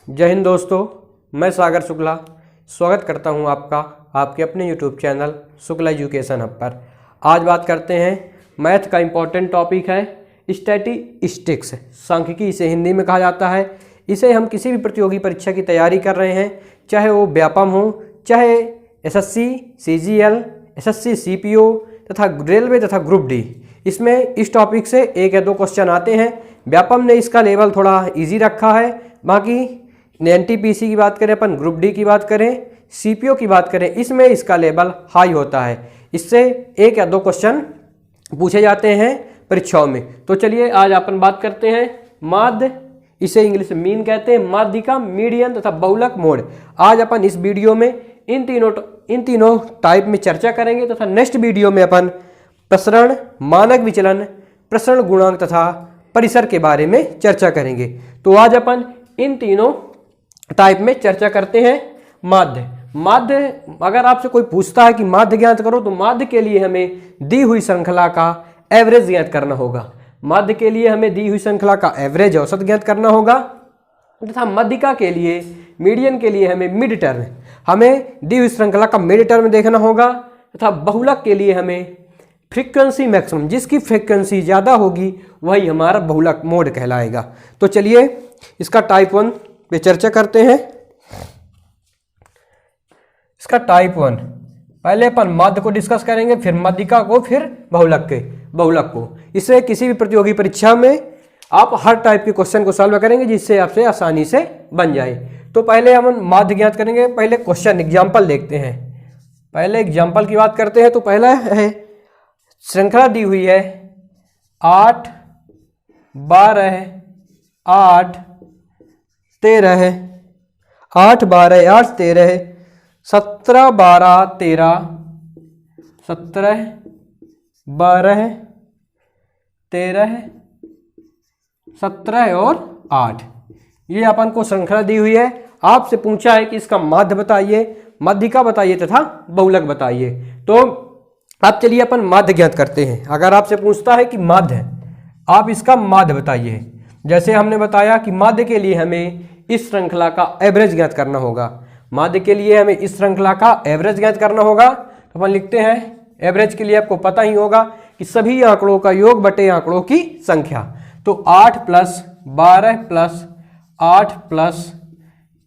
जय हिंद दोस्तों, मैं सागर शुक्ला स्वागत करता हूं आपका आपके अपने YouTube channel Shukla education hub पर। आज बात करते हैं मैथ का इम्पोर्टेंट टॉपिक है स्टैटिस्टिक्स। सांख्यिकी इसे हिंदी में कहा जाता है। इसे हम किसी भी प्रतियोगी परीक्षा की तैयारी कर रहे हैं, चाहे वो व्यापम हो, चाहे एसएससी, सीजीएल, एसएससी सीपीओ तथा रेलवे तथा ग्रुप डी। इसमें इस टॉपिक से एक या दो क्वेश्चन आते हैं। व्यापम ने इसका लेवल थोड़ा इजी रखा है, बाकी एनटीपीसी की बात करें, अपन ग्रुप डी की बात करें, सीपीओ की बात करें, इसमें इसका लेवल हाई होता है। इससे एक या दो क्वेश्चन पूछे जाते हैं परीक्षाओं में। तो चलिए आज अपन बात करते हैं माध्य, इसे इंग्लिश में मीन कहते हैं, माध्यिका, मीडियन तथा बहुलक मोड। आज अपन इस वीडियो में इन तीनों टाइप में चर्चा करेंगे तथा नेक्स्ट वीडियो में अपन प्रसरण, मानक विचलन, प्रसरण गुणांक तथा परिसर के बारे में चर्चा करेंगे। तो आज अपन इन तीनों टाइप में चर्चा करते हैं। माध्य, अगर आपसे कोई पूछता है कि माध्य ज्ञात करो, तो माध्य के लिए हमें दी हुई श्रृंखला का एवरेज ज्ञात करना होगा। माध्य के लिए हमें दी हुई श्रृंखला का एवरेज औसत ज्ञात करना होगा तथा मध्यिका के लिए, मीडियन के लिए हमें मिड टर्म, हमें दी हुई श्रृंखला का मिड टर्म देखना होगा तथा बहुलक के लिए हमें फ्रीक्वेंसी मैक्सिमम, जिसकी फ्रीक्वेंसी ज़्यादा होगी वही हमारा बहुलक मोड कहलाएगा। तो चलिए इसका टाइप 1 पे चर्चा करते हैं। इसका टाइप 1 पहले अपन माध्य को डिस्कस करेंगे, फिर मध्यिका को, फिर बहुलक को। इससे किसी भी प्रतियोगी परीक्षा में आप हर टाइप के क्वेश्चन को सॉल्व करेंगे, जिससे आपसे आसानी से बन जाए। तो पहले हम माध्य ज्ञात करेंगे। पहले क्वेश्चन एग्जाम्पल देखते हैं। पहले एग्जाम्पल की बात करते हैं। तो पहला है, श्रृंखला दी हुई है 8, 12, 8, 13, 8, 12, 8, 13, 17, 12, 13, 17, 12, 13, 17 और 8। ये अपन को श्रृंखला दी हुई है। आपसे पूछा है कि इसका माध्य बताइए, मध्यिका बताइए तथा बहुलक बताइए। तो अब चलिए अपन माध्य ज्ञात करते हैं। अगर आपसे पूछता है कि माध्य, आप इसका माध्य बताइए। जैसे हमने बताया कि माध्य के लिए हमें इस श्रृंखला का एवरेज ज्ञात करना होगा। माध्य के लिए हमें इस श्रृंखला का एवरेज ज्ञात करना होगा। तो अपन लिखते हैं, एवरेज के लिए आपको पता ही होगा कि सभी आंकड़ों का योग बटे आंकड़ों की संख्या। तो 8 + 12 + 8 +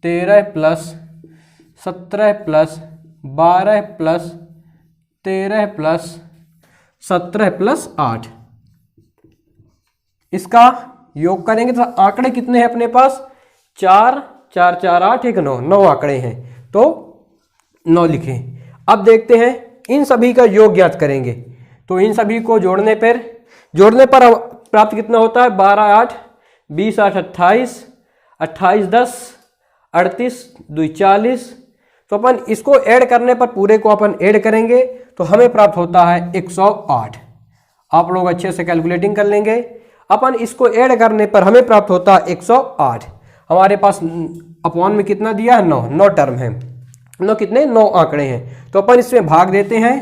13 + 17 + 12 + 13 + 17 + 8, इसका योग करेंगे तो आंकड़े कितने हैं अपने पास? 4, 4, 4, 8, 1, 9, 9 आंकड़े हैं। तो 9 लिखें। अब देखते हैं इन सभी का योग ज्ञात करेंगे। तो इन सभी को जोड़ने पर प्राप्त कितना होता है? 12, 8, 20, 8, 28, 28, 10, 38, 2, 40। तो अपन इसको ऐड करने पर, पूरे को अपन ऐड करेंगे तो हमें प्राप्त होता है 108। आप लोग अच्छे से कैलकुलेटिंग कर लेंगे। अपन इसको ऐड करने पर हमें प्राप्त होता है 108। हमारे पास अपॉन में कितना दिया है? 9 टर्म है। 9 कितने? 9 आंकड़े हैं। तो अपन इसमें भाग देते हैं।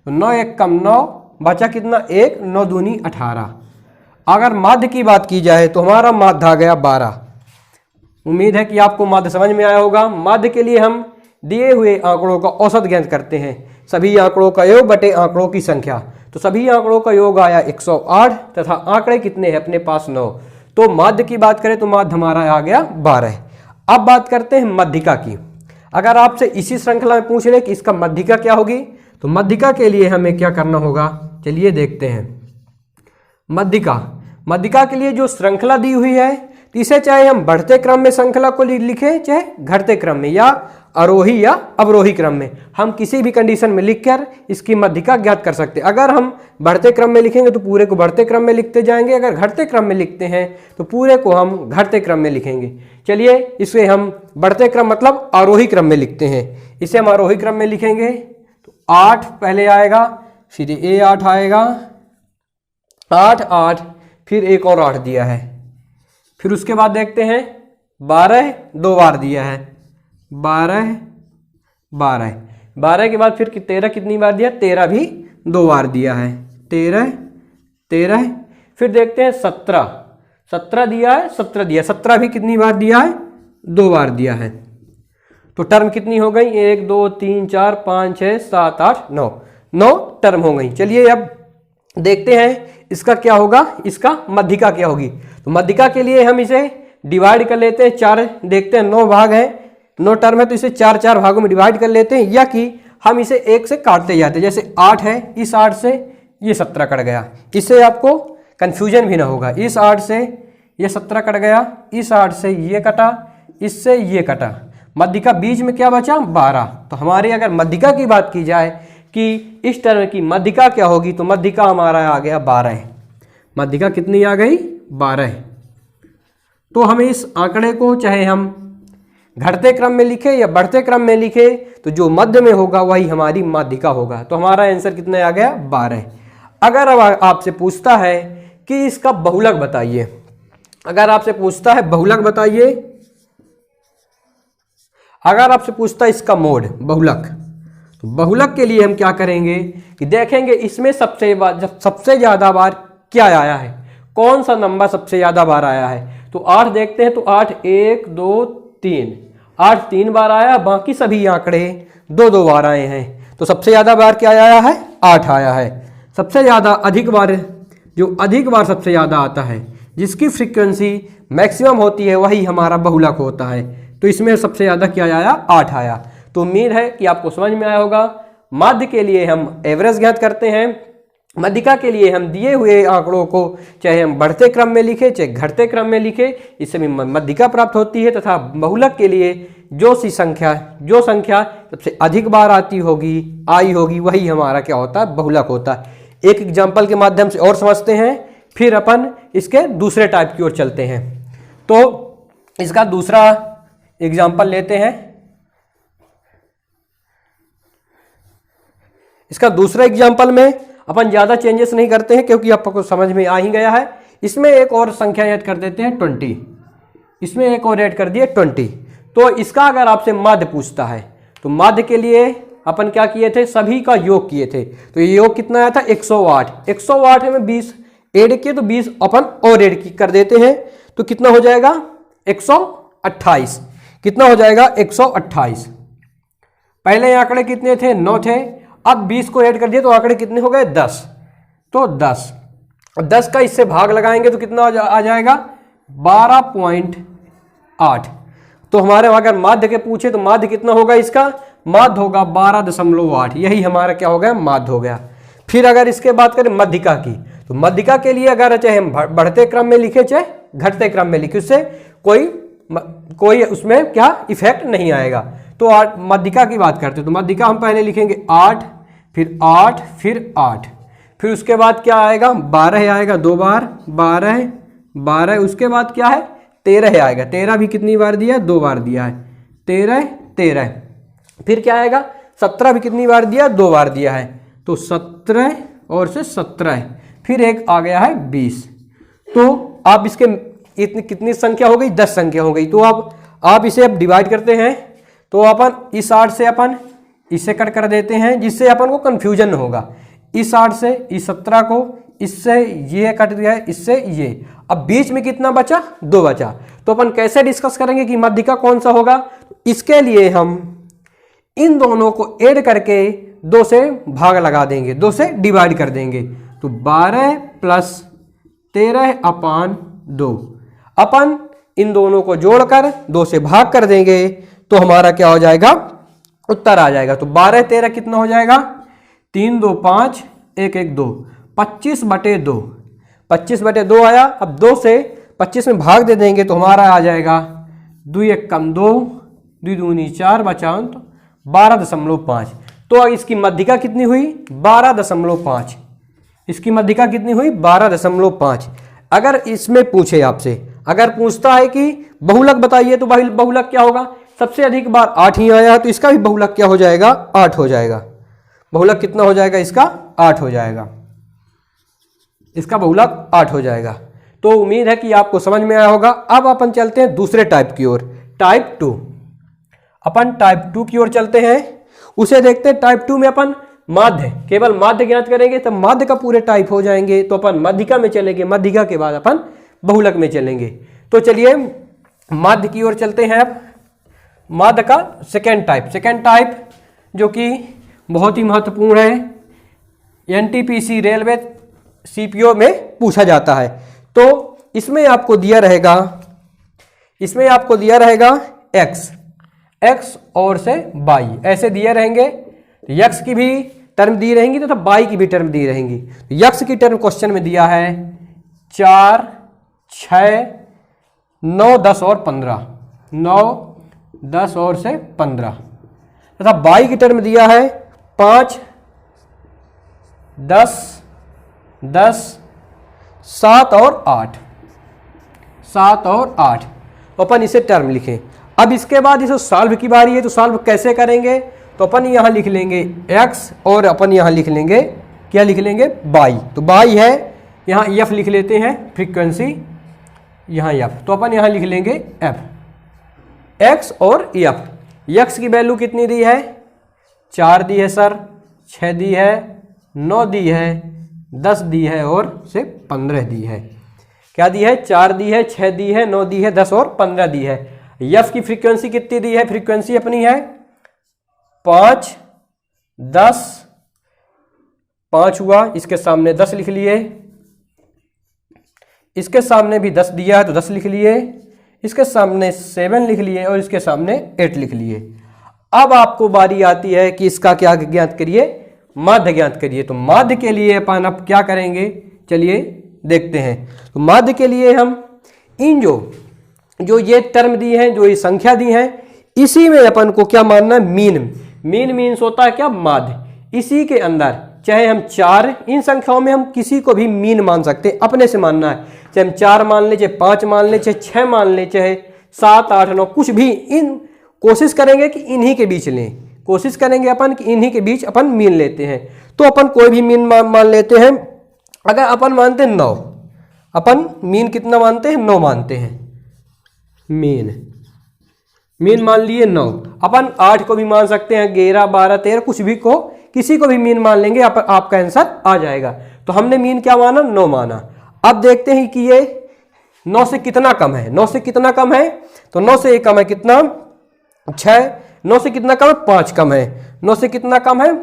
तो 9 1 कम 9, बचा कितना? 1, 9 दूनी 18। अगर माध्य की बात की जाए तो हमारा माध्य आ गया 12। उम्मीद है कि आपको माध्य समझ में आया होगा। माध्य के लिए हम दिए हुए आंकड़ों का औसत ज्ञात करते हैं, सभी आंकड़ों का योग बटे आंकड़ों की संख्या। तो सभी आंकड़ों का योग आया 108 तथा आंकड़े कितने हैं अपने पास? 9। तो माध्य की बात करें तो माध्य हमारा आ गया 12। अब बात करते हैं मध्यिका की। अगर आपसे इसी श्रृंखला में पूछ रहे कि इसका मध्यिका क्या होगी, तो मध्यिका के लिए हमें क्या करना होगा, चलिए देखते हैं। मध्यिका के लिए जो श्रृंखला दी हुई है, तो इसे चाहे हम बढ़ते क्रम में श्रृंखला को लिखें, चाहे घटते क्रम में, या आरोही या अवरोही क्रम में, हम किसी भी कंडीशन में लिखकर इसकी मध्यिका ज्ञात कर सकते हैं। अगर हम बढ़ते क्रम में लिखेंगे तो पूरे को बढ़ते क्रम में लिखते जाएंगे, अगर घटते क्रम में लिखते हैं तो पूरे को हम घटते क्रम में लिखेंगे। चलिए इसे हम बढ़ते क्रम मतलब आरोही क्रम में लिखते हैं। इसे हम आरोही क्रम में लिखेंगे तो 8 पहले आएगा, फिर ये 8 आएगा, 8, 8, फिर एक और 8 दिया है। फिर उसके बाद देखते हैं 12 2 बार दिया है, 12, 12, 12 के बाद फिर 13 कितनी बार दिया? 13 भी 2 बार दिया है, 13, 13। फिर देखते हैं 17 17 दिया है, 17 दिया, 17 भी कितनी बार दिया है? 2 बार दिया है। तो टर्म कितनी हो गई? 1 2 3 4 5 6 7 8 9, 9 टर्म हो गई। चलिए अब देखते हैं इसका क्या होगा, इसका मध्यिका क्या होगी। तो मध्यिका के लिए हम इसे डिवाइड कर लेते हैं, 4 देखते हैं, 9 भाग है, 9 टर्म है, तो इसे 4 भागों में डिवाइड कर लेते हैं, या कि हम इसे 1 से काटते जाते हैं। जैसे 8 है, इस 8 से ये 17 कट गया, इससे आपको कंफ्यूजन भी ना होगा। इस 8 से ये 17 कट गया, इस 8 से ये कटा, इससे ये कटा, मध्यिका बीच में क्या बचा? 12। तो हमारे अगर मध्यिका की बात की जाए कि इस टर्म की मध्यिका क्या होगी, तो मध्यिका हमारा आ गया 12। मध्यिका कितनी आ गई? 12। तो हमें इस आंकड़े को चाहे हम घटते क्रम में लिखे या बढ़ते क्रम में लिखे, तो जो मध्य में होगा वही हमारी माध्यिका होगा। तो हमारा आंसर कितना आ गया? 12। अगर अब आपसे पूछता है कि इसका बहुलक बताइए, अगर आपसे पूछता है बहुलक बताइए, अगर आपसे पूछता है इसका मोड बहुलक, तो बहुलक के लिए हम क्या करेंगे कि देखेंगे इसमें सबसे ज्यादा बार क्या आया है, कौन सा नंबर सबसे ज्यादा बार आया है। तो 8 देखते हैं, तो 8 1 2 3, 8 3 बार आया, बाकी सभी आंकड़े 2 बार आए हैं। तो सबसे ज्यादा बार क्या आया है? 8 आया है। सबसे ज्यादा अधिक बार, जो अधिक बार सबसे ज्यादा आता है, जिसकी फ्रीक्वेंसी मैक्सिमम होती है, वही हमारा बहुलक होता है। तो इसमें सबसे ज्यादा क्या आया? 8 आया। तो उम्मीद है कि आपको समझ में आया होगा। माध्य के लिए हम एवरेज ज्ञात करते हैं, मध्यिका के लिए हम दिए हुए आंकड़ों को चाहे हम बढ़ते क्रम में लिखे चाहे घटते क्रम में लिखे, इससे भी मध्यिका प्राप्त होती है। तथा बहुलक के लिए जो संख्या सबसे अधिक बार आई होगी वही हमारा क्या होता है? बहुलक होता है। एक एग्जाम्पल के माध्यम से और समझते हैं, फिर अपन इसके दूसरे टाइप की ओर चलते हैं। तो इसका दूसरा एग्जाम्पल लेते हैं। इसका दूसरा एग्जाम्पल में अपन ज्यादा चेंजेस नहीं करते हैं, क्योंकि आपको समझ में आ ही गया है। इसमें एक और संख्या ऐड कर देते हैं 20, इसमें एक और ऐड कर दिए 20। तो इसका अगर आपसे माध्य पूछता है, तो माध्य के लिए अपन क्या किए थे? सभी का योग किए थे। तो ये योग कितना आया था? 108। 108 में 20 ऐड किए, तो 20 अपन और ऐड कर देते हैं, तो कितना हो जाएगा? 128। कितना हो जाएगा? 128। पहले आंकड़े कितने थे? 9 थे। अब 20 को ऐड कर दिए, तो आंकड़े कितने हो गए? 10। तो 10 का इससे भाग लगाएंगे तो कितना आ जाएगा? 12.8। तो हमारे अगर माध्य के पूछे तो माध्य कितना होगा? इसका माध्य होगा 12.8। यही हमारा क्या हो गया? माध्य हो गया। फिर अगर इसके बात करें मध्यिका की, तो मध्यिका के लिए अगर चाहे हम बढ़ते क्रम में लिखे चाहे घटते क्रम में लिखे, उससे कोई उसमें क्या इफेक्ट नहीं आएगा। तो मध्यिका की बात करते हैं, तो मध्यिका हम पहले लिखेंगे 8, फिर 8, फिर 8, फिर उसके बाद क्या आएगा? 12 आएगा 2 बार, 12, उसके बाद क्या है? 13 आएगा। 13 भी कितनी बार दिया है? 2 बार दिया है। 13। फिर क्या आएगा? 17 भी कितनी बार दिया? 2 बार दिया है। तो 17 और से 17, फिर एक आ गया है 20। तो आप इसके इतनी कितनी संख्या हो गई? 10 संख्या हो गई। तो आप इसे अब डिवाइड करते हैं, तो अपन इस 8 से अपन इसे कट कर देते हैं, जिससे अपन को कंफ्यूजन न होगा। इस 8 से इस 17 को, इससे ये कट गया, इससे ये। अब बीच में कितना बचा? 2 बचा। तो अपन कैसे डिस्कस करेंगे कि मध्यिका कौन सा होगा? इसके लिए हम इन दोनों को ऐड करके 2 से भाग लगा देंगे, 2 से डिवाइड कर देंगे। तो 12 + 13/2 अपन इन दोनों को जोड़कर 2 से भाग कर देंगे, तो हमारा क्या हो जाएगा? उत्तर आ जाएगा। तो 12 13 कितना हो जाएगा? 3 2 5 1 1 2, 25/2। 25/2 आया। अब 2 से 25 में भाग दे देंगे, तो हमारा आ जाएगा 2 1 कम 2, 2 दूनी 4 बचा 12.5। तो इसकी मध्यिका कितनी हुई? 12.5। इसकी मध्यिका कितनी हुई? 12.5। अगर इसमें पूछे आपसे, अगर पूछता है कि बहुलक बताइए, तो बहुलक क्या होगा? सबसे अधिक बार 8 ही आया है, तो इसका भी बहुलक क्या हो जाएगा? 8 हो जाएगा। बहुलक कितना हो जाएगा? इसका 8 हो जाएगा। इसका बहुलक 8 हो जाएगा। तो उम्मीद है कि आपको समझ में आया होगा। अब अपन चलते हैं दूसरे टाइप की ओर, टाइप 2। अपन टाइप 2 की ओर चलते हैं, उसे देखते हैं। टाइप 2 में अपन माध्य, केवल माध्य ज्ञात करेंगे, तब माध्य का पूरे टाइप हो जाएंगे। तो अपन मध्यिका में चलेंगे, मध्यिका के बाद अपन बहुलक में चलेंगे। तो चलिए माध्य की ओर चलते हैं। अब माध्य का सेकेंड टाइप जो कि बहुत ही महत्वपूर्ण है, एनटीपीसी रेलवे सीपीओ में पूछा जाता है। तो इसमें आपको दिया रहेगा एक्स और से वाई ऐसे दिए रहेंगे। तो यक्स की भी टर्म दी रहेंगी तथा वाई की भी टर्म दी रहेंगी। तो यक्स की टर्म क्वेश्चन में दिया है 4, 6, 9, 10 और 15, 9, 10 और से 15 तथा वाई की टर्म दिया है 5, 10, 10, 7 और 8, 7 और 8। तो अपन इसे टर्म लिखें। अब इसके बाद इसे सॉल्व की बारी है, तो सॉल्व कैसे करेंगे? तो अपन यहाँ लिख लेंगे x और अपन यहाँ लिख लेंगे, क्या लिख लेंगे? y। तो y है, यहाँ f लिख लेते हैं, फ्रीक्वेंसी यहाँ f, तो अपन यहाँ लिख लेंगे f, x और f। x की वैल्यू कितनी दी है? 4 दी है सर, 6 दी है, 9 दी है, 10 दी है और से 15 दी है। क्या दी है? 4 दी है, 6 दी है, 9 दी है, 10 और 15 दी है। f की फ्रीक्वेंसी कितनी दी है? फ्रीक्वेंसी अपनी है 5, 10, 5 हुआ, इसके सामने 10 लिख लिए, इसके सामने भी 10 दिया है तो 10 लिख लिए, इसके सामने 7 लिख लिए और इसके सामने 8 लिख लिए। अब आपको बारी आती है कि इसका क्या ज्ञात करिए? माध्य ज्ञात करिए। तो माध्य के लिए अपन अब क्या करेंगे, चलिए देखते हैं। तो माध्य के लिए हम इन जो ये टर्म दी हैं, जो ये संख्या दी हैं, इसी में अपन को क्या मानना है? मीन मीन्स होता है क्या? माध्य। इसी के अंदर चाहे हम 4, इन संख्याओं में हम किसी को भी मीन मान सकते हैं, अपने से मानना है। चाहे हम 4 मान ले, चाहे 5 मान ले, चाहे 6 मान ले, चाहे 7, 8, 9, कुछ भी, इन कोशिश करेंगे कि इन्हीं के बीच लें, कोशिश करेंगे अपन कि इन्हीं के बीच अपन मीन लेते हैं। तो अपन कोई भी मीन मान लेते हैं। अगर अपन मानते हैं 9, अपन मीन कितना मानते हैं? 9 मानते हैं। मीन मान लिए 9। अपन 8 को भी मान सकते हैं, 11, 12, 13, कुछ भी को, किसी को भी मीन मान लेंगे, आपका आंसर आ जाएगा। तो हमने मीन क्या माना? 9 माना। अब देखते हैं कि ये 9 से कितना कम है। 9 से कितना कम है? तो 9 से कम है कितना? 6। 9 से कितना कम है? 5 कम है। 9 से कितना कम है?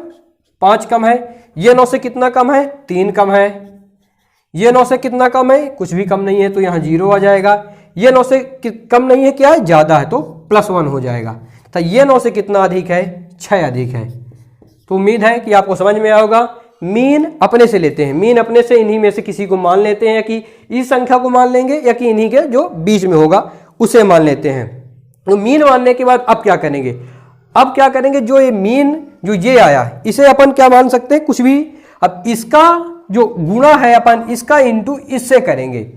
5 कम है। ये 9 से कितना कम है? 3 कम है। ये 9 से कितना कम है? कुछ भी कम नहीं है, तो यहाँ 0 आ जाएगा। ये 9 से कम नहीं है, क्या है? ज़्यादा है, तो +1 हो जाएगा। तो ये 9 से कितना अधिक है? 6 अधिक है। तो उम्मीद है कि आपको समझ में आया होगा। मीन अपने से लेते हैं, मीन अपने से इन्हीं में से किसी को मान लेते हैं, कि इस संख्या को मान लेंगे या कि इन्हीं के जो बीच में होगा उसे मान लेते हैं। तो मीन मानने के बाद अब क्या करेंगे? अब क्या करेंगे? जो ये मीन जो ये आया, इसे अपन क्या मान सकते हैं? कुछ भी। अब इसका जो गुणा है अपन इसका इंटू इससे करेंगे।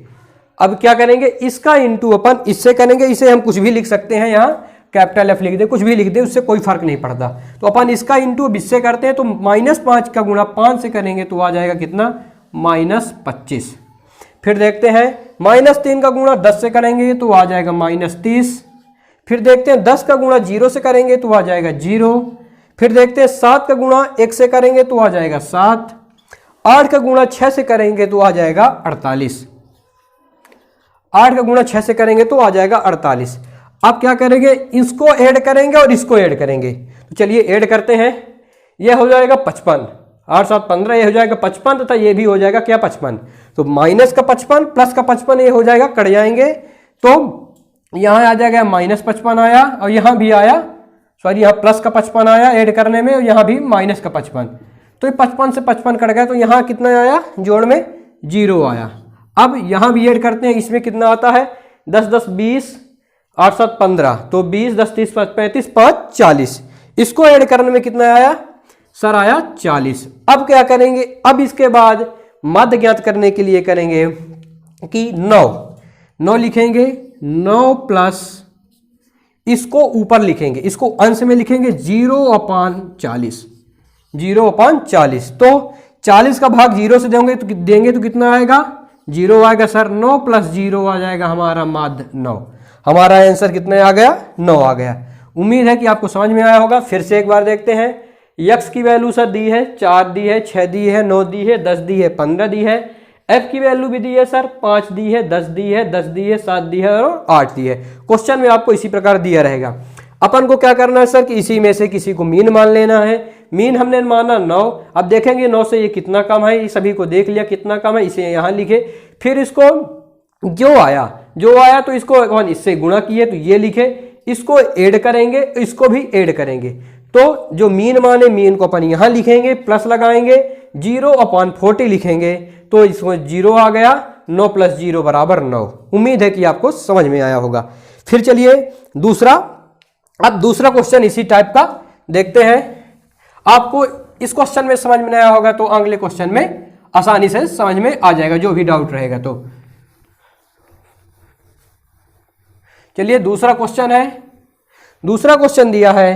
अब क्या करेंगे? इसका इंटू अपन इससे करेंगे। इसे हम कुछ भी लिख सकते हैं, यहाँ कैपिटल F लिख दे, कुछ भी लिख दे, उससे कोई फर्क नहीं पड़ता। तो अपन इसका इंटू इससे करते हैं, तो -5 का गुणा 5 से करेंगे तो आ जाएगा कितना? -25। फिर देखते हैं -3 का गुणा 10 से करेंगे तो आ जाएगा -30। फिर देखते हैं 10 का गुणा 0 से करेंगे तो आ जाएगा 0। फिर देखते हैं 7 का गुणा 1 से करेंगे तो आ जाएगा 7। 8 का गुणा 6 से करेंगे तो आ जाएगा 48। 8 का गुणा 6 से करेंगे तो आ जाएगा 48। अब क्या करेंगे? इसको ऐड करेंगे और इसको ऐड करेंगे। तो चलिए ऐड करते हैं। यह हो जाएगा 55, 8, 7, 15, ये हो जाएगा 55 तथा ये भी हो जाएगा क्या? 55। तो माइनस का 55 प्लस का 55 ये हो जाएगा, कट जाएंगे। तो यहाँ आ जाएगा -55 आया, और यहाँ भी आया, सॉरी यहाँ प्लस का 55 आया ऐड करने में, और यहाँ भी माइनस का 55। तो ये 55 से 55 कट गया, तो यहाँ कितना आया? जोड़ में 0 आया। अब यहाँ भी ऐड करते हैं, इसमें कितना आता है? 10, 10, 20, 8, 7, 15, तो 20, 10, 30, 35, 5, 40। इसको ऐड करने में कितना आया सर? आया 40। अब क्या करेंगे? अब इसके बाद माध्य ज्ञात करने के लिए करेंगे कि 9 लिखेंगे, 9 प्लस इसको ऊपर लिखेंगे, इसको अंश में लिखेंगे 0/40, 0/40। तो 40 का भाग 0 से देंगे तो कितना आएगा? 0 आएगा सर। 9 प्लस 0 आ जाएगा हमारा माध्य 9। हमारा आंसर कितने आ गया? 9 आ गया। उम्मीद है कि आपको समझ में आया होगा। फिर से एक बार देखते हैं। x की वैल्यू सर दी है, 4 दी है, 6 दी है, 9 दी है, 10 दी है, 15 दी है। एफ की वैल्यू भी दी है सर, 5 दी है, 10 दी है, 10 दी है, 7 दी है और 8 दी है। क्वेश्चन में आपको इसी प्रकार दिया रहेगा। अपन को क्या करना है सर कि इसी में से किसी को मीन मान लेना है। मीन हमने माना 9। अब देखेंगे 9 से ये कितना कम है, ये सभी को देख लिया कितना कम है, इसे यहाँ लिखे। फिर इसको जो आया तो इसको अपन इससे गुणा किए तो ये लिखे, इसको ऐड करेंगे, इसको भी ऐड करेंगे। तो जो मीन माने मीन को अपन यहाँ लिखेंगे, प्लस लगाएंगे, 0/40 लिखेंगे तो इसमें 0 आ गया। 9 + 0 = 9। उम्मीद है कि आपको समझ में आया होगा। फिर चलिए अब दूसरा क्वेश्चन इसी टाइप का देखते हैं। आपको इस क्वेश्चन में समझ में नहीं आया होगा तो अगले क्वेश्चन में आसानी से समझ में आ जाएगा, जो भी डाउट रहेगा तो। चलिए दूसरा क्वेश्चन है। दूसरा क्वेश्चन दिया है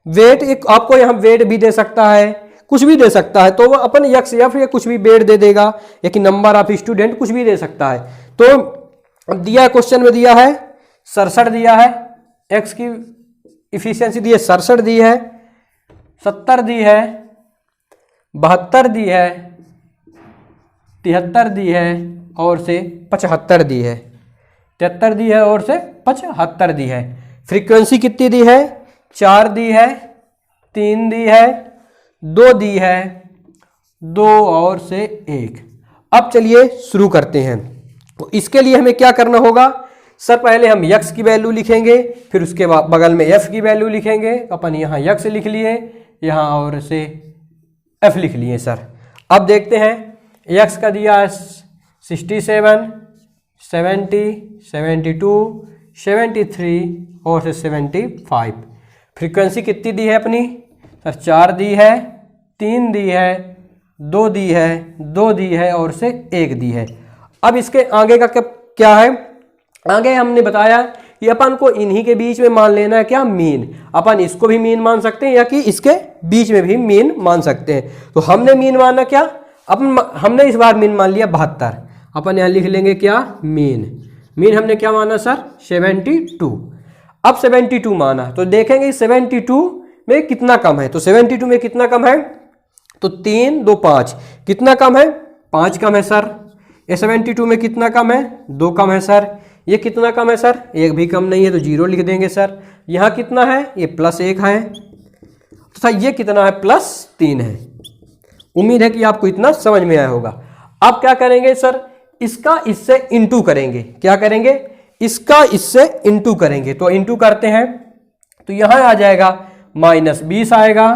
वेट, एक आपको यहां वेट भी दे सकता है, कुछ भी दे सकता है, तो वो अपन यक्स या फिर कुछ भी वेट दे देगा, या नंबर ऑफ स्टूडेंट कुछ भी दे सकता है। तो दिया क्वेश्चन में दिया है 67 दिया है, एक्स की इफिशियंसी दी है 67 दी है, 70 दी है, 72 दी है, 73 दी है और से 75 दी है, 73 दी है और से 75 दी है। फ्रीक्वेंसी कितनी दी है? 4 दी है, 3 दी है, 2 दी है, 2 और से 1। अब चलिए शुरू करते हैं। तो इसके लिए हमें क्या करना होगा सर, पहले हम यक्स की वैल्यू लिखेंगे, फिर उसके बाद बगल में एफ की वैल्यू लिखेंगे। अपन यहाँ यक्स लिख लिए, यहाँ और से एफ लिख लिए सर। अब देखते हैं यक्स का दिया है 67, 70, 72, 73 और से 75। फ्रीक्वेंसी कितनी दी है अपनी सर? 4 दी है, 3 दी है, 2 दी है, 2 दी है और से 1 दी है। अब इसके आगे का क्या है? आगे हमने बताया कि अपन को इन्हीं के बीच में मान लेना है क्या? मीन। अपन इसको भी मीन मान सकते हैं या कि इसके बीच में भी मीन मान सकते हैं। तो हमने मीन माना क्या? हमने इस बार मीन मान लिया 72। अपन यहाँ लिख लेंगे क्या? मीन हमने क्या माना सर? 72। अब 72 माना तो देखेंगे 72 में कितना कम है। तो 72 में कितना कम है? तो 3, 2, 5। कितना कम है? 5 कम है सर। ये 72 में कितना कम है? 2 कम है सर। ये कितना कम है सर? 1 भी कम नहीं है तो 0 लिख देंगे सर। यहाँ कितना है? ये +1 है। तो सर ये कितना है? +3 है। उम्मीद है कि आपको इतना समझ में आया होगा। अब क्या करेंगे सर? इसका इससे इंटू करेंगे। क्या करेंगे? इसका इससे इंटू करेंगे। तो इंटू करते हैं तो यहाँ आ जाएगा -20 आएगा।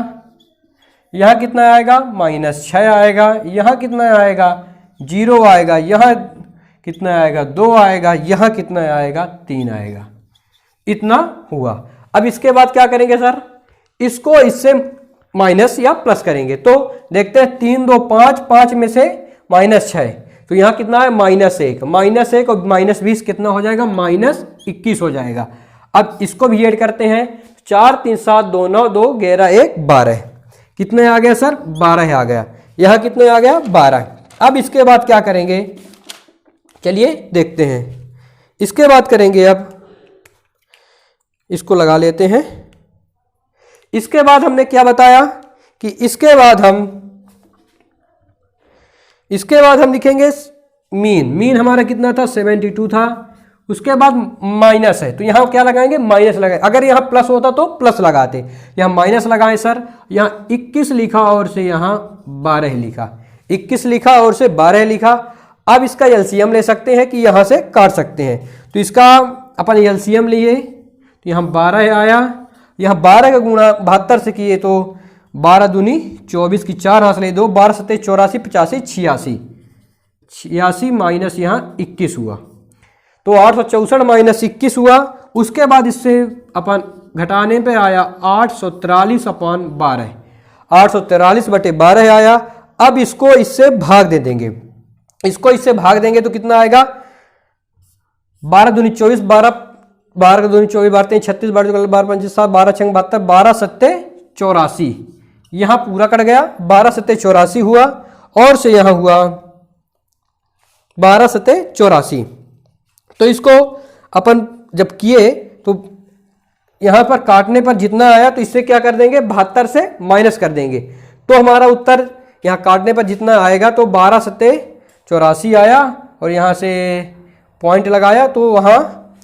यहाँ कितना आएगा? -6 आएगा। यहाँ कितना आएगा? 0 आएगा। यहाँ कितना आएगा? 2 आएगा। यहाँ कितना आएगा? 3 आएगा। इतना हुआ। अब इसके बाद क्या करेंगे सर? इसको इससे माइनस या प्लस करेंगे। तो देखते हैं 3, 2, 5, 5 में से -6 तो यहाँ कितना है? -1। -1 और -20 कितना हो जाएगा? -21 हो जाएगा। अब इसको भी ऐड करते हैं। 4, 3, 7, 2, 9, 2, 11, 1, 12। कितने आ गया सर? 12 आ गया। यहाँ कितने आ गया? 12। अब इसके बाद क्या करेंगे? चलिए देखते हैं। इसके बाद करेंगे, अब इसको लगा लेते हैं। इसके बाद हमने क्या बताया कि इसके बाद हम लिखेंगे मीन हमारा कितना था? 72 था। उसके बाद माइनस है तो यहाँ क्या लगाएंगे? माइनस लगाए। अगर यहाँ प्लस होता तो प्लस लगाते, यहाँ माइनस लगाए सर। यहाँ 21 लिखा और से यहाँ 12 लिखा। 21 लिखा और से 12 लिखा। अब इसका एलसीएम ले सकते हैं कि यहाँ से काट सकते हैं। तो इसका अपन एलसीएम लिए तो यहाँ 12 आया। यहाँ 12 का गुणा 72 से किए तो 12 दूनी 24 की 4 हाथ ले 2, 12 सत्ते 84, 85, 86 माइनस यहाँ 21 हुआ। तो 864 - 21 हुआ। उसके बाद इससे अपन घटाने पे आया 843/12। 843/12 आया। अब इसको इससे भाग दे देंगे। इसको इससे भाग देंगे तो कितना आएगा? 12 दूनी 24, 12 दूनी 24, 12 3 36, 12 5 7, 12 6 72, 12 सत्ते 84। यहाँ पूरा कट गया। 12 सत्ते 84 हुआ और से यहाँ हुआ 12 सत्ते 84। तो इसको अपन जब किए तो यहाँ पर काटने पर जितना आया तो इससे क्या कर देंगे? 72 से माइनस कर देंगे। तो हमारा उत्तर यहाँ काटने पर जितना आएगा तो 12 सत्ते 84 आया और यहाँ से पॉइंट लगाया तो वहाँ,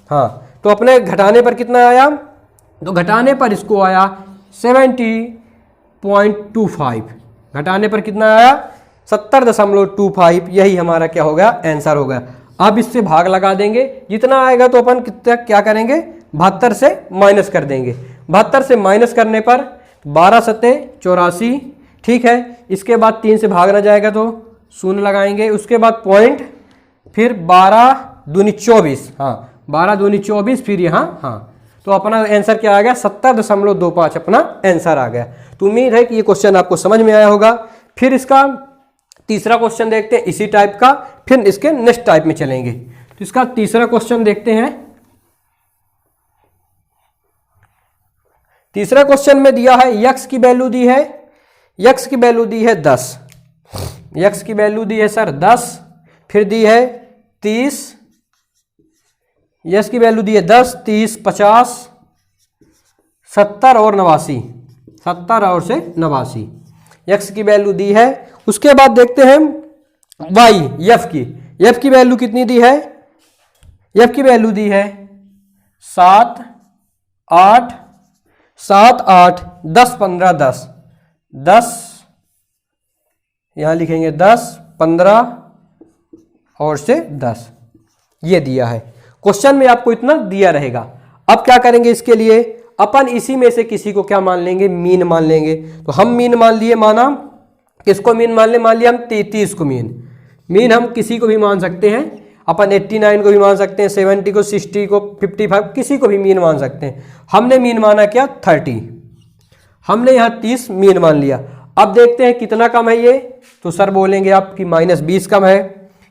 हाँ, तो अपने घटाने पर कितना आया, तो घटाने पर इसको आया 70.25, घटाने पर कितना आया 70.25। यही हमारा क्या हो गया, आंसर हो गया। अब इससे भाग लगा देंगे, जितना आएगा तो अपन कितना क्या करेंगे, 72 से माइनस कर देंगे। 72 से माइनस करने पर 12 सत्ते 84, ठीक है। इसके बाद 3 से भागना जाएगा तो शून्य लगाएंगे, उसके बाद पॉइंट, फिर 12 दूनी 24, हाँ 12 दूनी 24, फिर यहाँ, हाँ, तो अपना आंसर क्या आ गया, 70.25 अपना आंसर आ गया। तो उम्मीद है कि ये क्वेश्चन आपको समझ में आया होगा। फिर इसका तीसरा क्वेश्चन देखते हैं इसी टाइप का, फिर इसके नेक्स्ट टाइप में चलेंगे। तो इसका तीसरा क्वेश्चन देखते हैं। तीसरा क्वेश्चन में दिया है यक्स की वैल्यू दी है, यक्स की वैल्यू दी है 10, यक्स की वैल्यू दी है सर 10, फिर दी है 30, यक्स की वैल्यू दी है 10, 30, 50, 70 और 89, 70 और से 89 यक्स की वैल्यू दी है। उसके बाद देखते हैं वाई, एफ की वैल्यू कितनी दी है, एफ की वैल्यू दी है 7, 8, 7, 8, 10, 15, 10, 10, यहां लिखेंगे 10, 15 और से 10, ये दिया है क्वेश्चन में, आपको इतना दिया रहेगा। अब क्या करेंगे, इसके लिए अपन इसी में से किसी को क्या मान लेंगे, मीन मान लेंगे। तो हम मीन मान लिए, माना किसको मीन मान ले, मान लिया हम 30 को मीन हम किसी को भी मान सकते हैं, अपन 89 को भी मान सकते हैं, 70 को, 60 को, 55, किसी को भी मीन मान सकते हैं। हमने मीन माना क्या 30, हमने यहाँ 30 मीन मान लिया। अब देखते हैं कितना कम है ये, तो सर बोलेंगे आपकी -20 कम है।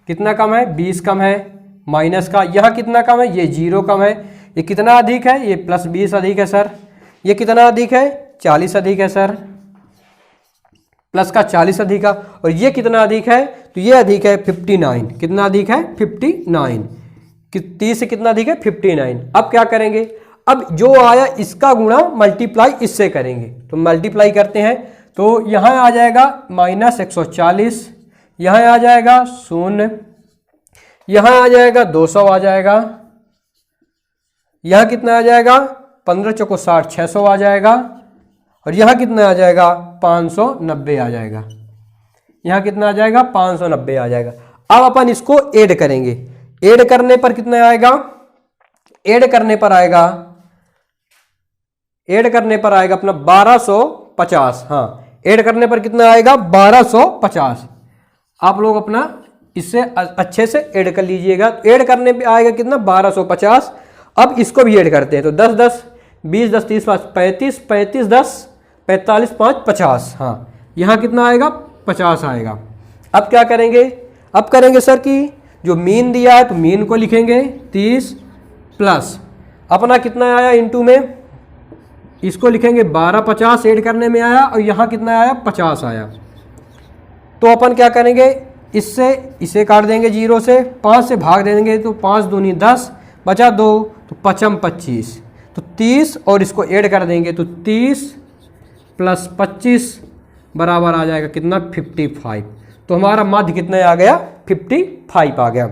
कितना कम है, 20 कम है माइनस का। यहाँ कितना कम है, ये 0 कम है। ये कितना अधिक है, ये +20 अधिक है सर। ये कितना अधिक है, 40 अधिक है सर, प्लस का 40 अधिक है। और ये कितना अधिक है, तो ये अधिक है 59। कितना अधिक है, 59। 30 से कितना अधिक है, 59। अब क्या करेंगे, अब जो आया इसका गुणा मल्टीप्लाई इससे करेंगे। तो मल्टीप्लाई करते हैं तो यहाँ आ जाएगा -140, यहाँ आ जाएगा 0, यहाँ आ जाएगा 200 आ जाएगा, यहाँ कितना आ जाएगा 15 चौको 60, 600 आ जाएगा। और यहाँ कितना आ जाएगा 590 आ जाएगा, यहाँ कितना आ जाएगा 590 आ जाएगा। अब अपन इसको ऐड करेंगे, ऐड करने पर कितना आएगा, ऐड करने पर आएगा, ऐड करने पर आएगा अपना 1250। हाँ, ऐड करने पर कितना आएगा 1250। आप लोग अपना इससे अच्छे से ऐड कर लीजिएगा। ऐड करने पे आएगा कितना 1250। अब इसको भी ऐड करते हैं तो 10 10 20 10 30 5 35 35 10 45 5 50। हाँ, यहाँ कितना आएगा 50 आएगा। अब क्या करेंगे, अब करेंगे सर कि जो मीन दिया है तो मीन को लिखेंगे 30 प्लस अपना कितना आया इंटू में, इसको लिखेंगे 1250 ऐड करने में आया और यहाँ कितना आया 50 आया। तो अपन क्या करेंगे, इससे इसे काट देंगे 0 से, 5 से भाग देंगे तो 5 दूनी 10, बचा 2 तो 5 25, तो 30 और इसको ऐड कर देंगे तो 30 प्लस 25 बराबर आ जाएगा कितना 55। तो हमारा माध्य कितना आ गया 55 आ गया।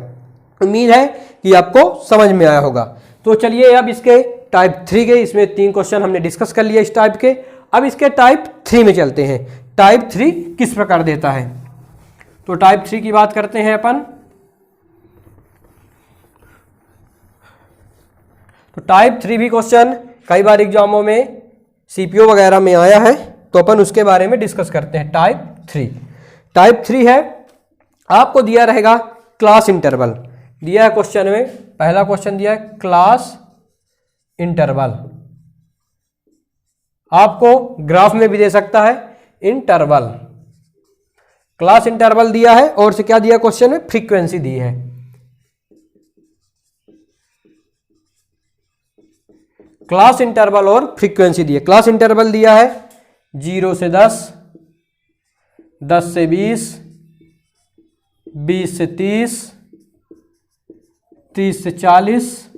उम्मीद है कि आपको समझ में आया होगा। तो चलिए अब इसके टाइप 3 के, इसमें 3 क्वेश्चन हमने डिस्कस कर लिया इस टाइप के। अब इसके टाइप 3 में चलते हैं। टाइप 3 किस प्रकार देता है, तो टाइप 3 की बात करते हैं अपन। तो टाइप 3 भी क्वेश्चन कई बार एग्जामों में सीपीओ वगैरह में आया है, तो अपन उसके बारे में डिस्कस करते हैं। टाइप 3, टाइप 3 है, आपको दिया रहेगा क्लास इंटरवल, दिया है क्वेश्चन में। पहला क्वेश्चन दिया है क्लास इंटरवल, आपको ग्राफ में भी दे सकता है इंटरवल। क्लास इंटरवल दिया है और से क्या दिया क्वेश्चन में, फ्रीक्वेंसी दी है। क्लास इंटरवल और फ्रीक्वेंसी दी है। क्लास इंटरवल दिया है 0 से 10, 10 से 20, 20 से 30, 30 से 40,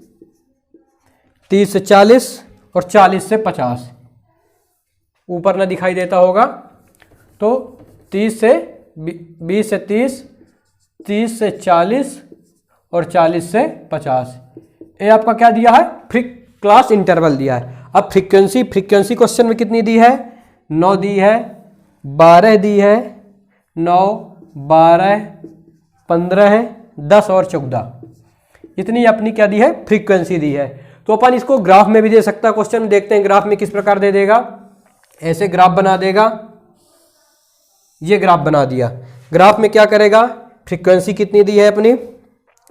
30 से 40 और 40 से 50। ऊपर ना दिखाई देता होगा तो 30 से 20 से 30, 30 से 40 और 40 से 50। ये आपका क्या दिया है, क्लास इंटरवल दिया है। अब फ्रीक्वेंसी क्वेश्चन में कितनी दी है, 9 दी है, 12 दी है, 9 12 15 है, 10 और 14, इतनी अपनी क्या दी है, फ्रीक्वेंसी दी है। तो अपन इसको ग्राफ में भी दे सकता है क्वेश्चन। देखते हैं ग्राफ में किस प्रकार दे देगा। ऐसे ग्राफ बना देगा, ये ग्राफ बना दिया। ग्राफ में क्या करेगा, फ्रीक्वेंसी कितनी दी है, अपनी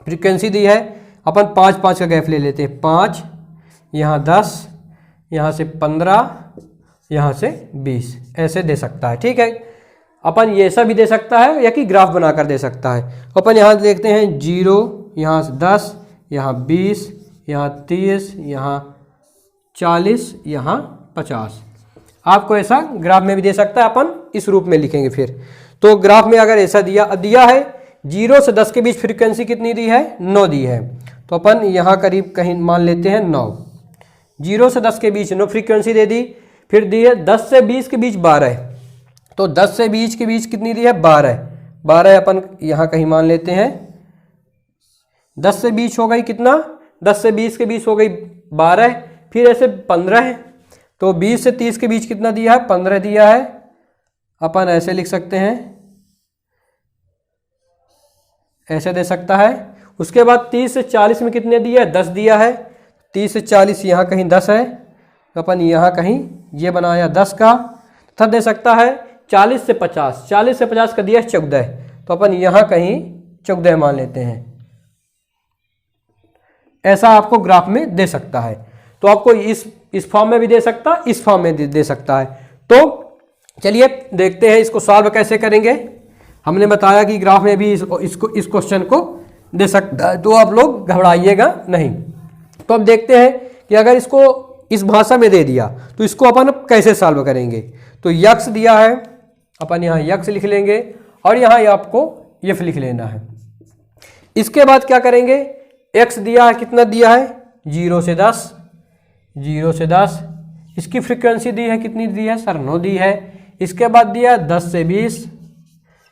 फ्रीक्वेंसी दी है, अपन 5-5 का गैप ले लेते हैं। 5, यहाँ 10, यहाँ से 15, यहाँ से 20, ऐसे दे सकता है। ठीक है, अपन ये ऐसा भी दे सकता है या कि ग्राफ बनाकर दे सकता है। अपन यहाँ देखते हैं 0, यहाँ से 10, यहाँ 20, यहाँ 30, यहाँ 40, यहाँ 50। आपको ऐसा ग्राफ में भी दे सकता है, अपन इस रूप में लिखेंगे फिर। तो ग्राफ में अगर ऐसा दिया है 0 से 10 के बीच फ्रीक्वेंसी कितनी दी है, 9 दी है। तो अपन यहाँ करीब कहीं मान लेते हैं 9। 0 से 10 के बीच 9 फ्रीक्वेंसी दे दी। फिर दी है 10 से 20 के बीच 12। तो 10 से 20 के बीच कितनी दी है, 12 अपन यहाँ कहीं मान लेते हैं। 10 से 20 हो गई कितना, 10 से 20 के बीच हो गई 12, फिर ऐसे 15 है। तो 20 से 30 के बीच कितना दिया है, 15 दिया है। अपन ऐसे लिख सकते हैं, ऐसे दे सकता है। उसके बाद 30 से 40 में कितने दिया है, 10 दिया है। 30 से 40 यहाँ कहीं 10 है, तो अपन यहाँ कहीं ये बनाया 10 का। तथा दे सकता है 40 से 50 का दिया है 14, तो अपन यहाँ कहीं 14 मान लेते हैं। ऐसा आपको ग्राफ में दे सकता है। तो आपको इस फॉर्म में भी दे सकता है, इस फॉर्म में दे सकता है। तो चलिए देखते हैं इसको सॉल्व कैसे करेंगे। हमने बताया कि ग्राफ में भी इस क्वेश्चन को दे सकता है, तो आप लोग घबराइएगा नहीं। तो अब देखते हैं कि अगर इसको इस भाषा में दे दिया तो इसको अपन कैसे सॉल्व करेंगे। तो यक्स दिया है, अपन यहाँ यक्स लिख लेंगे और यहाँ आपको एफ लिख लेना है। इसके बाद क्या करेंगे, एक्स दिया है, कितना दिया है, 0 से 10, 0 से 10। इसकी फ्रीक्वेंसी दी है, कितनी दी है सर, 9 दी है। इसके बाद दिया है 10 से 20,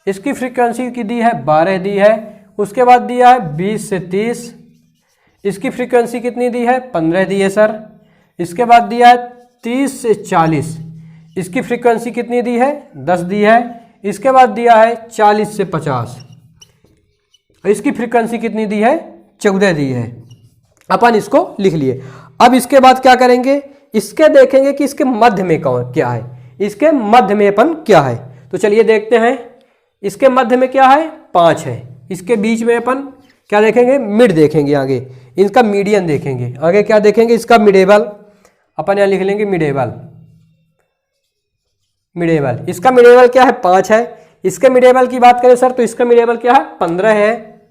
इसकी फ्रीक्वेंसी की दी है 12 दी है। उसके बाद दिया है 20 से 30, इसकी फ्रीक्वेंसी कितनी दी है, 15 दी है सर। इसके बाद दिया है 30 से 40, इसकी फ्रीक्वेंसी कितनी दी है, 10 दी है। इसके बाद दिया है 40 से 50, इसकी फ्रीक्वेंसी कितनी दी है, 14 दी है। अपन इसको लिख लिए। अब इसके बाद क्या करेंगे, इसके देखेंगे कि इसके मध्य में कौन क्या है, इसके मध्य में अपन क्या है। तो चलिए देखते हैं, इसके मध्य में क्या है, 5 है। इसके बीच में अपन क्या देखेंगे, मिड देखेंगे, आगे इनका मीडियन देखेंगे। आगे क्या देखेंगे, इसका मिडेबल। अपन यहाँ लिख लेंगे मिडेबल। इसका मिडेबल क्या है, 5 है। इसके मिडेबल की बात करें सर तो इसका मिडेबल क्या है, 15 है।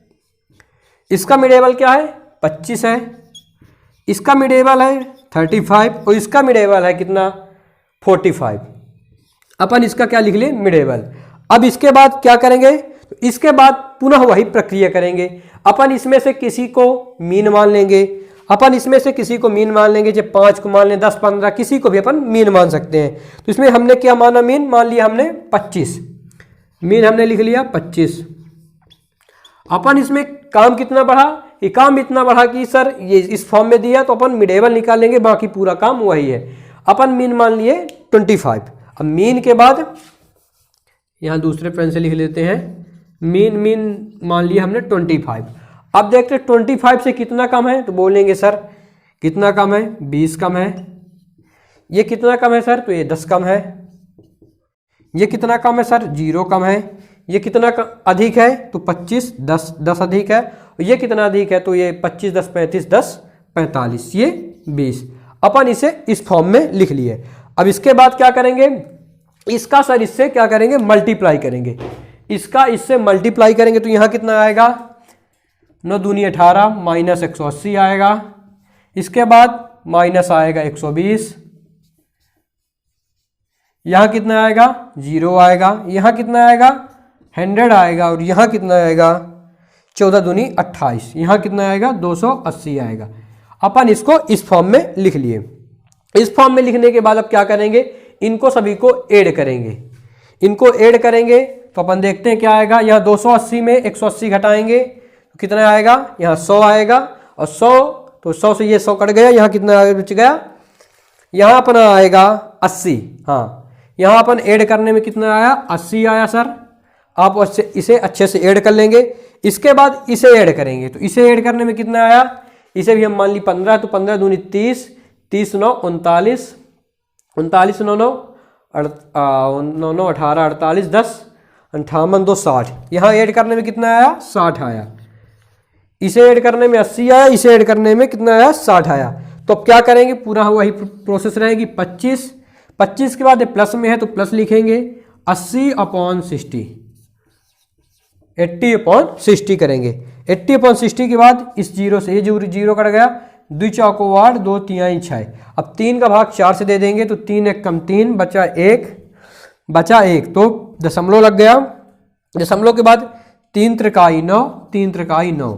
इसका मिडेबल क्या है, 25 है। इसका मिडेबल है 35 और इसका मिडेबल है कितना, 45। अपन इसका क्या लिख ले, मिडेबल। अब इसके बाद क्या करेंगे, तो इसके बाद पुनः वही प्रक्रिया करेंगे। अपन इसमें से किसी को मीन मान लेंगे, जब 5 को मान लें, 10 15 किसी को भी अपन मीन मान सकते हैं। तो इसमें हमने क्या माना, मीन मान लिया हमने 25, मीन हमने लिख लिया 25। अपन इसमें काम कितना बढ़ा, ये काम इतना बढ़ा कि सर ये इस फॉर्म में दिया तो अपन मिडेबल निकालेंगे, बाकी पूरा काम वही है। अपन मीन मान लिए 25। अब मीन के बाद यहाँ दूसरे पेन से लिख लेते हैं, मीन मान लिया हमने 25। अब देखते हैं 25 से कितना कम है, तो बोलेंगे सर कितना कम है, 20 कम है। ये कितना कम है सर, तो ये 10 कम है। ये कितना कम है सर, 0 कम है। ये कितना अधिक है, तो 25, 10 अधिक है। ये कितना अधिक है, तो ये 25 10 35 10 45, ये 20। अपन इसे इस फॉर्म में लिख लिए। अब इसके बाद क्या करेंगे, इसका सर इससे क्या करेंगे, मल्टीप्लाई करेंगे। इसका इससे मल्टीप्लाई करेंगे तो यहाँ कितना आएगा, 9 दूनी 18 माइनस 180 आएगा। इसके बाद माइनस आएगा 120, यहाँ कितना आएगा, 0 आएगा। यहाँ कितना आएगा, 100 आएगा। और यहाँ कितना आएगा, 14 दूनी 28, यहाँ कितना आएगा, 280 आएगा। अपन इसको इस फॉर्म में लिख लिए। इस फॉर्म में लिखने के बाद अब क्या करेंगे, इनको सभी को ऐड करेंगे। तो अपन देखते हैं क्या आएगा। यहाँ 280 में 180 घटाएंगे तो कितना आएगा, यहाँ 100 आएगा, और 100 तो 100 से ये 100 कट गया, यहाँ कितना बच गया, यहाँ अपना आएगा 80। हाँ, यहाँ अपन ऐड करने में कितना आया, 80 आया सर। आप इसे अच्छे से ऐड कर लेंगे। इसके बाद इसे ऐड करेंगे तो इसे ऐड करने में कितना आया, इसे भी हम मान ली 15, तो 15 दूनी 30, 30 9 39, 39 9 9 9 18 48 10 58 2 60। यहाँ ऐड करने में कितना आया, 60 आया। इसे ऐड करने में 80 आया, इसे ऐड करने में कितना आया, 60 आया। तो अब क्या करेंगे, पूरा वही प्रोसेस रहेगी। 25 के बाद प्लस में है तो प्लस लिखेंगे, 80/60, 80/60 करेंगे। 80/60 के बाद इस जीरो से ये जीरो कट गया, 2 चौको 8, 2 तिहाई 6। अब 3 का भाग 4 से दे देंगे तो 3 1 कम 3 बचा 1 तो दशमलव लग गया। दशमलव के बाद 3 त्रिकाई 9, 3 त्रिकाई 9,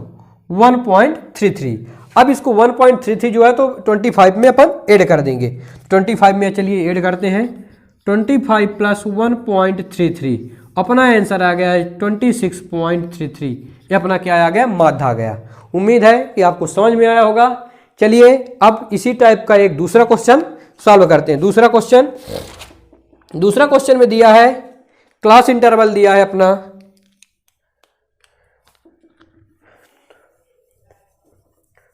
1.33। अब इसको 1.33 जो है तो 25 में अपन ऐड कर देंगे। 25 में चलिए ऐड करते हैं, 25 + 1.33 अपना आंसर आ गया है 26.33। ये अपना क्या आ गया, माध्य आ गया। उम्मीद है कि आपको समझ में आया होगा। चलिए अब इसी टाइप का एक दूसरा क्वेश्चन सॉल्व करते हैं। दूसरा क्वेश्चन में दिया है क्लास इंटरवल दिया है अपना,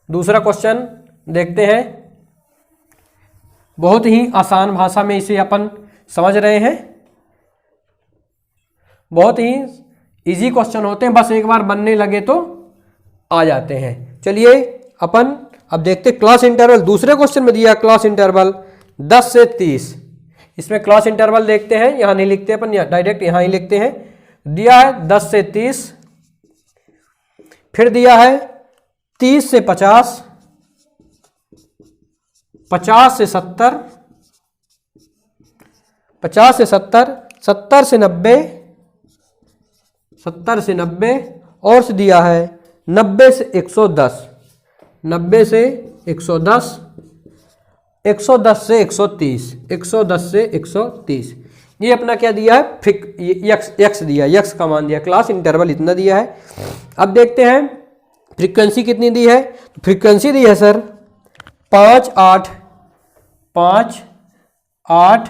दूसरा क्वेश्चन देखते हैं। बहुत ही आसान भाषा में इसे अपन समझ रहे हैं, बहुत ही इजी क्वेश्चन होते हैं, बस एक बार बनने लगे तो आ जाते हैं। चलिए अपन अब देखते हैं क्लास इंटरवल। दूसरे क्वेश्चन में दिया क्लास इंटरवल 10 से 30। इसमें क्लास इंटरवल देखते हैं, यहां नहीं लिखते अपन, डायरेक्ट यहां ही लिखते हैं। दिया है 10 से 30, फिर दिया है 30 से 50, 50 से 70, 50 से 70, 70 से 90, 70 से 90, और से दिया है 90 से 110, 90 से 110, 110 से 130, 110 से 130। ये अपना क्या दिया है, यक्स दिया, यक्स का मान दिया, क्लास इंटरवल इतना दिया है। अब देखते हैं फ्रीक्वेंसी कितनी दी है। तो फ्रीक्वेंसी दी है सर 5 8 5 8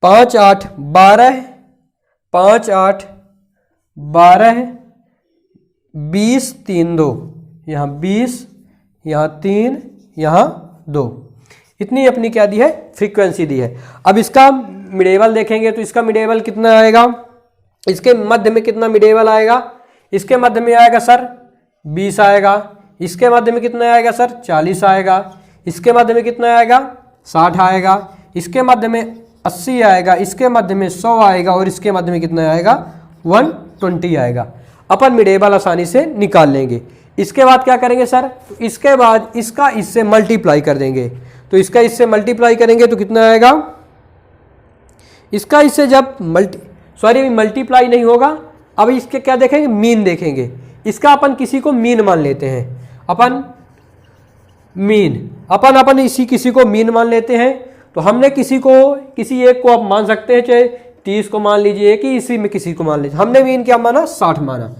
5 8 12 5 8 12 20 3 2, यहाँ 20, यहाँ 3, यहाँ 2, इतनी अपनी क्या दी है, फ्रीक्वेंसी दी है। अब इसका मिडेवल देखेंगे तो इसका मिडेवल कितना आएगा, इसके मध्य में कितना मिडेवल आएगा, इसके मध्य में आएगा सर 20 आएगा, इसके मध्य में कितना आएगा सर 40 आएगा, इसके मध्य में कितना आएगा 60 आएगा, इसके मध्य में 80 आएगा, इसके मध्य में 100 आएगा, और इसके मध्य में कितना आएगा 120 आएगा। अपन मिडेवल आसानी से निकाल लेंगे। इसके बाद क्या करेंगे सर, तो इसके बाद इसका इससे मल्टीप्लाई कर देंगे। तो इसका इससे मल्टीप्लाई करेंगे तो कितना आएगा, इसका इससे जब मल्टीप्लाई नहीं होगा। अब इसके क्या देखेंगे, मीन देखेंगे। इसका अपन किसी को मीन मान लेते हैं, अपन इसी किसी को मीन मान लेते हैं। तो हमने किसी एक को आप मान सकते हैं, चाहे 30 को मान लीजिए, कि इसी में किसी को मान लीजिए। हमने मीन क्या माना, 60 माना,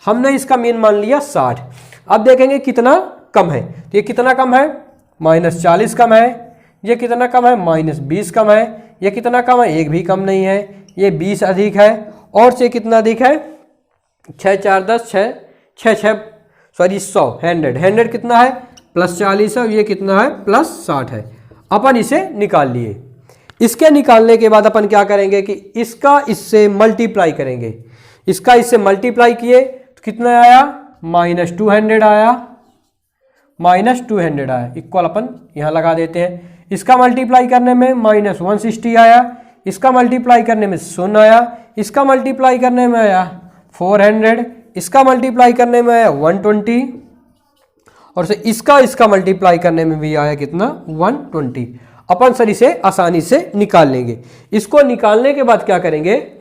हमने इसका मीन मान लिया 60। अब देखेंगे कितना कम है, तो ये कितना कम है, -40 कम है, ये कितना कम है, -20 कम है, ये कितना कम है, एक भी कम नहीं है, ये 20 अधिक है, और से कितना अधिक है, 6 4 10 6 100, 100 कितना है, +40 है, ये कितना है, +60 है। अपन इसे निकाल लिए। इसके निकालने के बाद अपन क्या करेंगे कि इसका इससे मल्टीप्लाई करेंगे। इसका इससे मल्टीप्लाई किए तो कितना आया, -200 आया, -200 आया, इक्वल अपन यहाँ लगा देते हैं। इसका मल्टीप्लाई करने में -160 आया, इसका मल्टीप्लाई करने में 0 आया, इसका मल्टीप्लाई करने में आया 400, इसका मल्टीप्लाई करने में आया 120, और से इसका मल्टीप्लाई करने में भी आया कितना, 120। अपन सर इसे आसानी से निकाल लेंगे। इसको निकालने के बाद क्या करेंगे,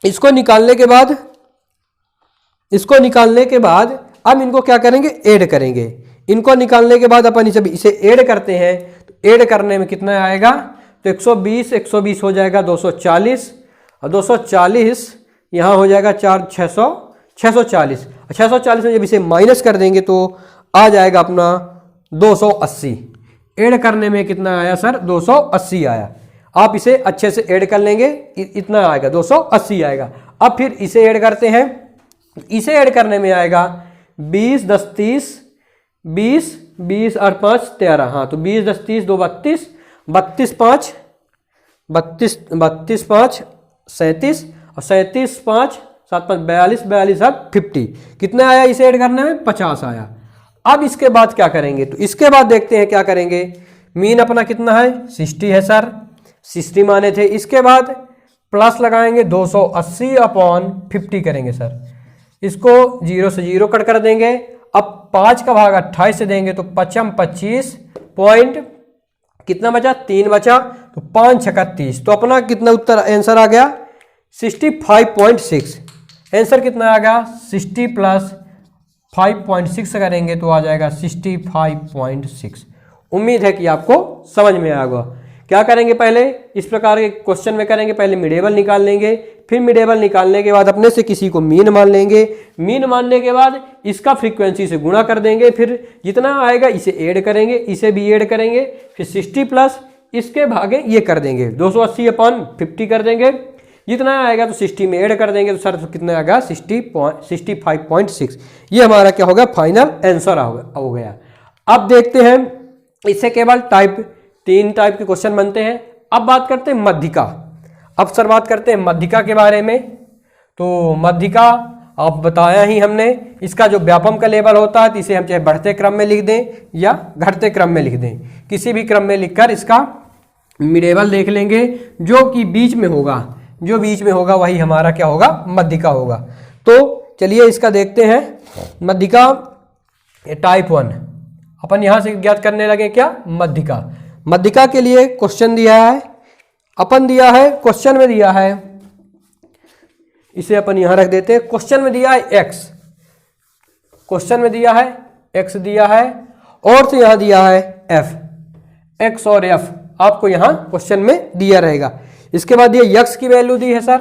इसको निकालने के बाद अब इनको क्या करेंगे, ऐड करेंगे। इनको निकालने के बाद अपन इसे ऐड करते हैं, तो ऐड करने में कितना आएगा, तो 120 हो जाएगा 240, और 240 यहाँ हो जाएगा 640। 640 में जब इसे माइनस कर देंगे तो आ जाएगा अपना 280। ऐड करने में कितना आया सर? 280 आया। आप इसे अच्छे से ऐड कर लेंगे, इतना आएगा 280 आएगा। अब फिर इसे ऐड करते हैं, इसे ऐड करने में आएगा 20 10 30, 20 और 5 13। हाँ तो 20 10 30 2 32, 32 5 37 और 37 5 7 5 42, 42 अब 50। कितना आया इसे ऐड करने में? 50 आया। अब इसके बाद क्या करेंगे? तो इसके बाद देखते हैं क्या करेंगे। मीन अपना कितना है? 60 है सर, 60 माने थे। इसके बाद प्लस लगाएंगे 280 अपॉन 50 करेंगे सर। इसको 0 से 0 कट कर देंगे। अब 5 का भाग 28 से देंगे तो 5 25 पॉइंट कितना बचा? 3 बचा। तो 5 छक्का 30। तो अपना कितना उत्तर आंसर आ गया? 65.6। आंसर कितना आ गया? 60 प्लस 5.6 करेंगे तो आ जाएगा 65.6। उम्मीद है कि आपको समझ में आया होगा। क्या करेंगे? पहले इस प्रकार के क्वेश्चन में करेंगे, पहले मिडेबल निकाल लेंगे, फिर मिडेबल निकालने के बाद अपने से किसी को मीन मान लेंगे। मीन मानने के बाद इसका फ्रीक्वेंसी से गुणा कर देंगे, फिर जितना आएगा इसे ऐड करेंगे, इसे भी ऐड करेंगे, फिर 60 प्लस इसके भागे ये कर देंगे 280 अपॉन 50 कर देंगे। जितना आएगा तो 60 में ऐड कर देंगे तो सर तो कितना आएगा? 65.6। ये हमारा क्या होगा? फाइनल आंसर हो गया। अब देखते हैं, इससे केवल 3 टाइप के क्वेश्चन बनते हैं। अब बात करते हैं मध्यिका। अब सर बात करते हैं मध्यिका के बारे में। तो मध्यिका अब बताया ही हमने, इसका जो व्यापम का लेवल होता है तो इसे हम चाहे बढ़ते क्रम में लिख दें या घटते क्रम में लिख दें, किसी भी क्रम में लिखकर इसका मिडेबल देख लेंगे। जो कि बीच में होगा, जो बीच में होगा वही हमारा क्या होगा? मध्यिका होगा। तो चलिए इसका देखते हैं। मध्यिका टाइप 1 अपन यहां से ज्ञात करने लगे। क्या? मध्यिका। मध्यिका के लिए क्वेश्चन दिया है, अपन दिया है क्वेश्चन में दिया है, इसे अपन यहां रख देते हैं। क्वेश्चन में दिया है x, क्वेश्चन में दिया है x दिया है, और तो यहां दिया है f, x और f आपको यहां क्वेश्चन में दिया रहेगा। इसके बाद ये x की वैल्यू दी है सर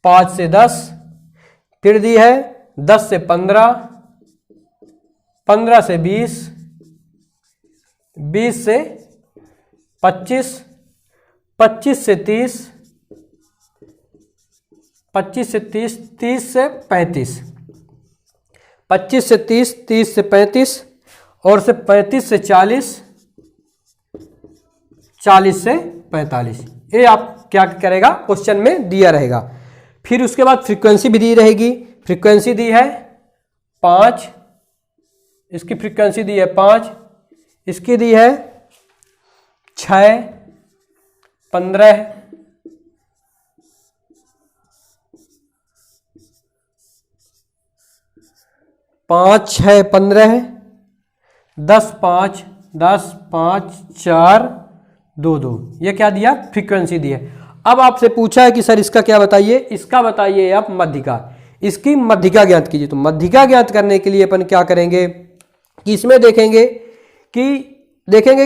5 से 10, फिर दी है 10 से 15, 15 से 20, 20 से 25, 25 से 30, 25 से 30, 30 से 35, 25 से 30, 30 से 35 और से 35 से 40, 40 से 45। ये आप क्या करेगा? क्वेश्चन में दिया रहेगा। फिर उसके बाद फ्रीक्वेंसी भी दी रहेगी। फ्रीक्वेंसी दी है 5, इसकी फ्रीक्वेंसी दी है 5, इसकी दी है 6, 15, 5 6 15, 10 5 10 5 4 2 2। ये क्या दिया? फ्रीक्वेंसी दी है। अब आपसे पूछा है कि सर इसका क्या बताइए? इसका बताइए आप मध्यिका। इसकी मध्यिका ज्ञात कीजिए। तो मध्यिका ज्ञात करने के लिए अपन क्या करेंगे कि इसमें देखेंगे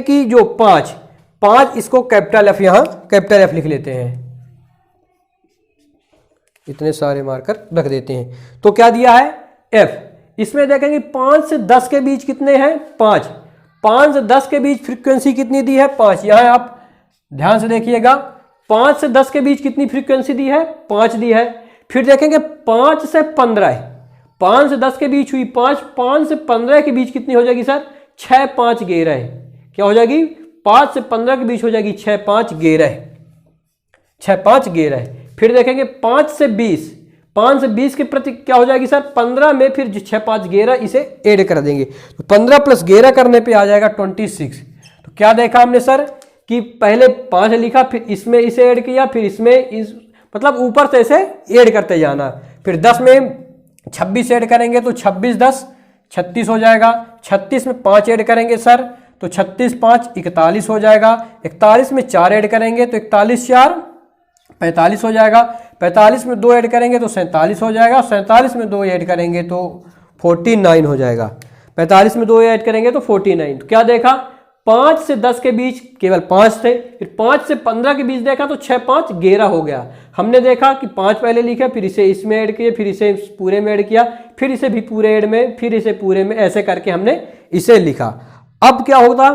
कि जो 5 इसको कैपिटल एफ, यहां कैपिटल एफ लिख लेते हैं, इतने सारे मार्कर रख देते हैं। तो क्या दिया है? एफ। इसमें देखेंगे 5 से 10 के बीच कितने हैं? 5 से 10 के बीच फ्रीक्वेंसी कितनी दी है? 5। यहां आप ध्यान से देखिएगा, 5 से 10 के बीच कितनी फ्रीक्वेंसी दी है? 5 दी है। फिर देखेंगे 5 से 15, 5 से 10 के बीच हुई 5 से 15 के बीच कितनी हो जाएगी सर? 6 5 11। क्या हो जाएगी? 5 से 15 के बीच हो जाएगी 6 5 11, 6 5 11। फिर देखेंगे 5 से 20 के प्रति क्या हो जाएगी सर? 15 में फिर 6 5 11 इसे ऐड कर देंगे तो 15 प्लस 11 करने पे आ जाएगा 26। तो क्या देखा हमने सर कि पहले 5 लिखा, फिर इसमें इसे ऐड किया, फिर इसमें मतलब ऊपर से इसे ऐड करते जाना। फिर 10 में 26 ऐड करेंगे तो 26 10 36 हो जाएगा। 36 में 5 ऐड करेंगे सर तो 36 5 41 हो जाएगा। 41 में 4 ऐड करेंगे तो 41 4 45 हो जाएगा। 45 में 2 ऐड करेंगे तो 47 हो जाएगा। 47 में 2 ऐड करेंगे तो 49 हो जाएगा। 45 में 2 ऐड करेंगे तो 49। तो क्या देखा? 5 से 10 के बीच केवल 5 थे, फिर 5 से 15 के बीच देखा तो 6 5 11 हो गया। हमने देखा कि 5 पहले लिखे, फिर इसे इसमें ऐड किए, फिर इसे पूरे में ऐड किया, फिर इसे भी पूरे ऐड में, फिर इसे पूरे में, ऐसे करके हमने इसे लिखा। अब क्या होगा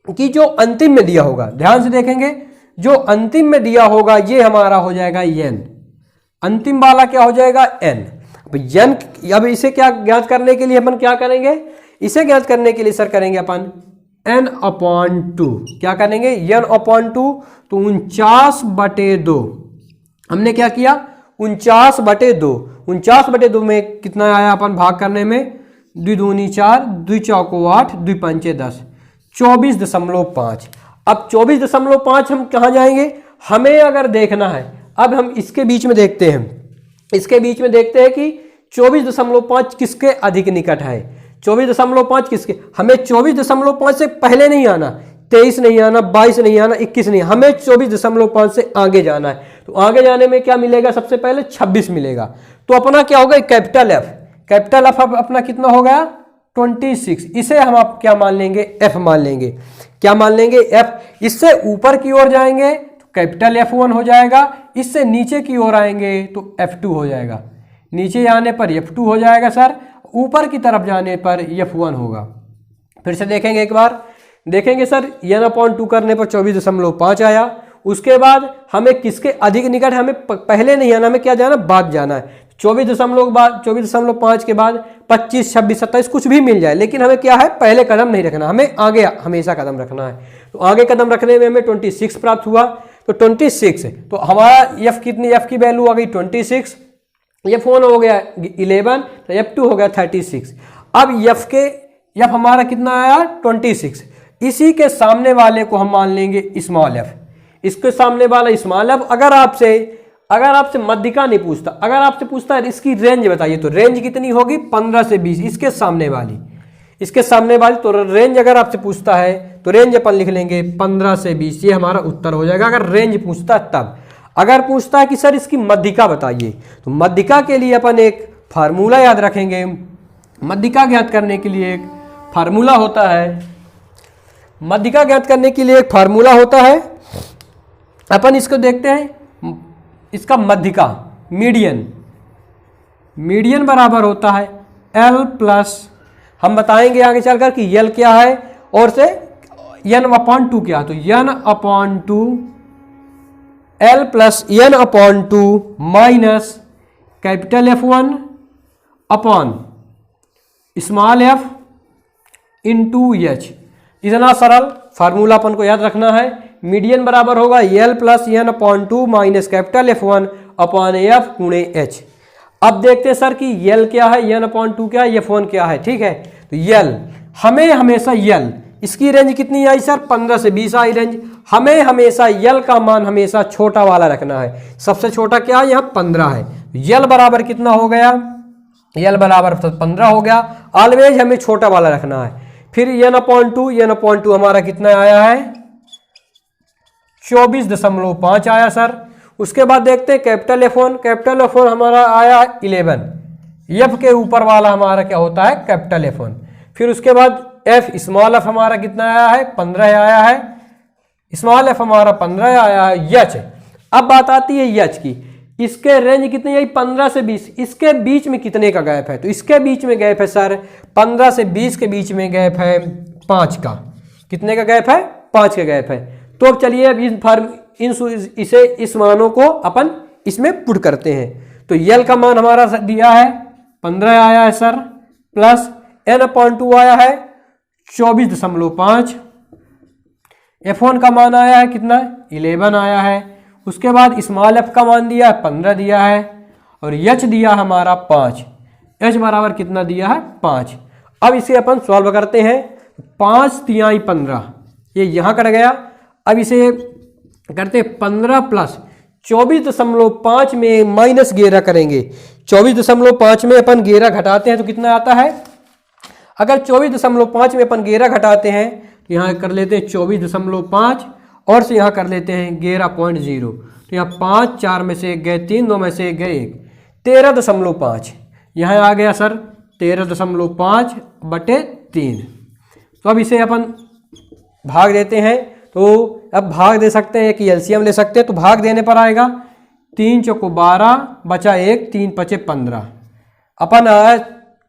कि जो अंतिम में दिया होगा, ध्यान से देखेंगे, जो अंतिम में दिया होगा ये हमारा हो जाएगा n, अंतिम वाला क्या हो जाएगा n। अब इसे क्या ज्ञात करने के लिए अपन क्या करेंगे, इसे ज्ञात करने के लिए सर करेंगे अपन n/2, क्या करेंगे n/2, तो 49/2 हमने क्या किया 49/2, 49/2 में कितना आया अपन भाग करने में, 2 दूनी 4, 2 चौको 8, 2 पंचे 10, 24.5। अब 24.5 हम कहाँ जाएंगे, हमें अगर देखना है, अब हम इसके बीच में देखते हैं, इसके बीच में देखते हैं कि 24.5 किसके अधिक निकट है, 24.5 किसके, हमें 24.5 से पहले नहीं आना, 23 नहीं आना, 22 नहीं आना, 21 नहीं, हमें 24.5 से आगे जाना है। तो आगे जाने में क्या मिलेगा, सबसे पहले 26 मिलेगा। तो अपना क्या होगा कैपिटल एफ, कैपिटल एफ अपना कितना हो गया 26, इसे हम आप क्या मान लेंगे एफ मान लेंगे, क्या मान लेंगे एफ। इससे ऊपर की ओर जाएंगे तो कैपिटल F1 हो जाएगा, इससे नीचे की ओर आएंगे तो F2 हो जाएगा, नीचे आने पर F2 हो जाएगा सर, ऊपर की तरफ जाने पर F1 होगा। फिर से देखेंगे एक बार, देखेंगे सर n/2 करने पर 24.5 आया। उसके बाद हमें किसके अधिक निकट, हमें पहले नहीं आना, हमें क्या जाना बाद जाना है। 24.5 के बाद 25 26 27 कुछ भी मिल जाए, लेकिन हमें क्या है पहले कदम नहीं रखना, हमें आगे हमेशा कदम रखना है। तो आगे कदम रखने में हमें 26 प्राप्त हुआ। तो 26, तो हमारा f कितनी, f की वैल्यू आ गई 26, F1 हो गया 11, तो F2 हो गया 36। अब f हमारा कितना आया 26, इसी के सामने वाले को हम मान लेंगे स्मॉल f, इसके सामने वाला स्मॉल f। अगर आपसे मध्यिका नहीं पूछता, अगर आपसे पूछता है इसकी रेंज बताइए, तो रेंज कितनी होगी 15 से 20, इसके सामने वाली, तो रेंज अगर आपसे पूछता है तो रेंज अपन लिख लेंगे 15 से 20, ये हमारा उत्तर हो जाएगा अगर रेंज पूछता है तब। अगर पूछता है कि सर इसकी मध्यिका बताइए, तो मध्यिका के लिए अपन एक फार्मूला याद रखेंगे। मध्यिका ज्ञात करने के लिए एक फार्मूला होता है, मध्यिका ज्ञात करने के लिए एक फार्मूला होता है। अपन इसको देखते हैं, इसका मध्यिका मीडियन बराबर होता है L प्लस, हम बताएंगे आगे चलकर कि L क्या है और से n/2 क्या है। तो n/2 L plus n/2 minus capital F1 upon small f into H। इतना सरल फार्मूला अपन को याद रखना है। मीडियन बराबर होगा L plus n/2 minus capital F1 upon F गुणे H। अब देखते हैं सर कि L क्या है, n/2 क्या है, F1 क्या है, ठीक है। तो L हमें हमेशा L, इसकी रेंज कितनी आई सर 15 से 20 आई रेंज, हमें हमेशा L का मान हमेशा छोटा वाला रखना है। सबसे छोटा क्या है यहाँ 15 है, L बराबर कितना हो गया, L बराबर 15 हो गया। ऑलवेज हमें छोटा वाला रखना है। फिर n/2 हमारा कितना आया है 24.5 आया सर। उसके बाद देखते हैं कैपिटल F1 हमारा आया 11, F के ऊपर वाला हमारा क्या होता है कैपिटल F1। फिर उसके बाद F स्मॉल f हमारा कितना आया है 15 आया है, स्मॉल f हमारा 15 आया है। H, अब बात आती है H की, इसके रेंज कितनी आई 15 से 20, इसके बीच में कितने का गैप है, तो इसके बीच में गैप है सर 15 से 20 के बीच में गैप है 5 का, कितने का गैप है 5 का गैप है। तो अब चलिए अब इस मानों को अपन इसमें पुट करते हैं। तो L का मान हमारा दिया है 15 आया है सर, प्लस n/2 आया है 24.5, F1 का मान आया है कितना 11 आया है। उसके बाद स्मॉल f का मान दिया है 15 दिया है, और H दिया हमारा 5, H बराबर कितना दिया है 5। अब इसे अपन सॉल्व करते हैं, 5 तिहाई 15, ये यहाँ कट गया। अब इसे करते 15 प्लस 24.5 में माइनस 11 करेंगे, 24.5 में अपन 11 घटाते हैं तो कितना आता है, अगर 24.5 में अपन 11 घटाते हैं तो यहाँ कर लेते हैं 24.5 और से यहाँ कर लेते हैं 11.0, तो यहाँ 5 4 में से 1 गए 3, 2 में से 1 गए 1, 13.5 यहाँ आ गया सर 13.5/3। तो अब इसे अपन भाग देते हैं तो अब भाग दे सकते हैं कि एलसीएम ले सकते हैं, तो भाग देने पर आएगा 3 चौको 12 बचा 1, 3 पचे 15, अपन आया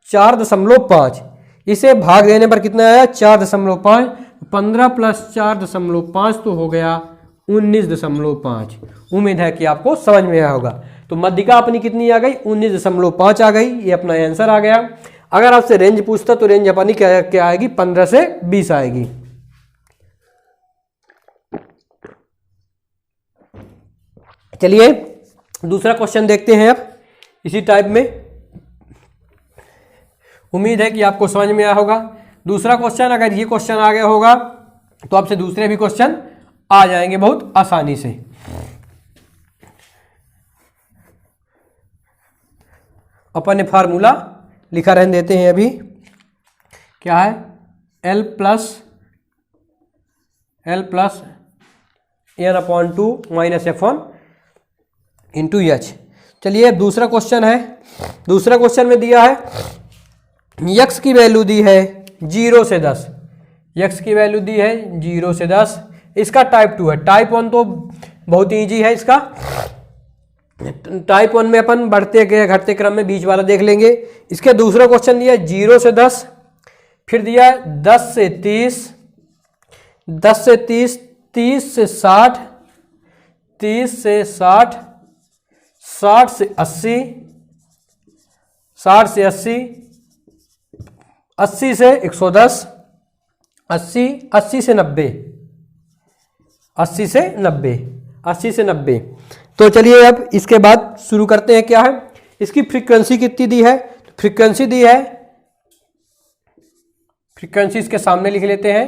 4.5, इसे भाग देने पर कितना आया 4.5, 15 प्लस 4.5 तो हो गया 19.5। उम्मीद है कि आपको समझ में आया होगा। तो मध्यिका अपनी कितनी आ गई 19.5 आ गई, ये अपना आंसर आ गया। अगर आपसे रेंज पूछता तो रेंज अपनी क्या आएगी 15 से 20 आएगी। चलिए दूसरा क्वेश्चन देखते हैं अब इसी टाइप में। उम्मीद है कि आपको समझ में आया होगा। दूसरा क्वेश्चन, अगर ये क्वेश्चन आ गया होगा तो आपसे दूसरे भी क्वेश्चन आ जाएंगे बहुत आसानी से। अपन ने फार्मूला लिखा रहने देते हैं अभी, क्या है L plus n/2 minus F1 into H. चलिए दूसरा क्वेश्चन है। दूसरा क्वेश्चन में दिया है x की वैल्यू दी है 0 से 10, x की वैल्यू दी है 0 से 10। इसका टाइप 2 है, टाइप 1 तो बहुत ईजी है इसका। टाइप 1 में अपन बढ़ते गए घटते क्रम में बीच वाला देख लेंगे। इसके दूसरा क्वेश्चन दिया है 0 से 10, फिर दिया है 10 से 30, 10 से 30, 30 से 60, 30 से 60, 60 से 80, 60 से 80, 80 से 110, 80, 80 से 90, 80 से 90, 80 से 90। तो चलिए अब इसके बाद शुरू करते हैं। क्या है इसकी फ्रीक्वेंसी कितनी दी है, तो फ्रीक्वेंसी दी है, फ्रीक्वेंसी इसके सामने लिख लेते हैं।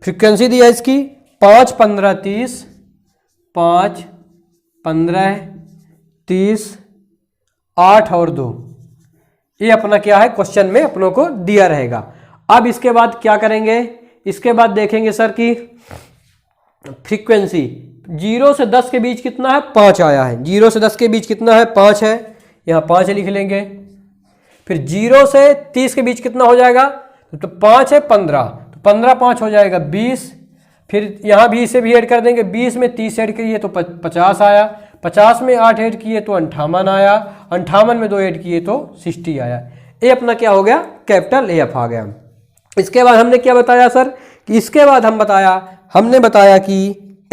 फ्रीक्वेंसी दी है इसकी 5, 15, 30, 5, 15, 30, 8 और 2। ये अपना क्या है क्वेश्चन में अपनों को दिया रहेगा। अब इसके बाद क्या करेंगे, इसके बाद देखेंगे सर कि फ्रीक्वेंसी 0 से 10 के बीच कितना है 5 आया है, 0 से 10 के बीच कितना है 5 है, यहाँ 5 लिख लेंगे। फिर 0 से 30 के बीच कितना हो जाएगा, तो 5 है 15, तो 15 5 हो जाएगा 20। फिर यहाँ 20 से भी ऐड कर देंगे, 20 में 30 ऐड किए तो 50 आया, 50 में 8 ऐड किए तो 58 आया, 58 में 2 ऐड किए तो 60 आया। ये अपना क्या हो गया कैपिटल AF आ गया। इसके बाद हमने क्या बताया सर कि इसके बाद हमने बताया कि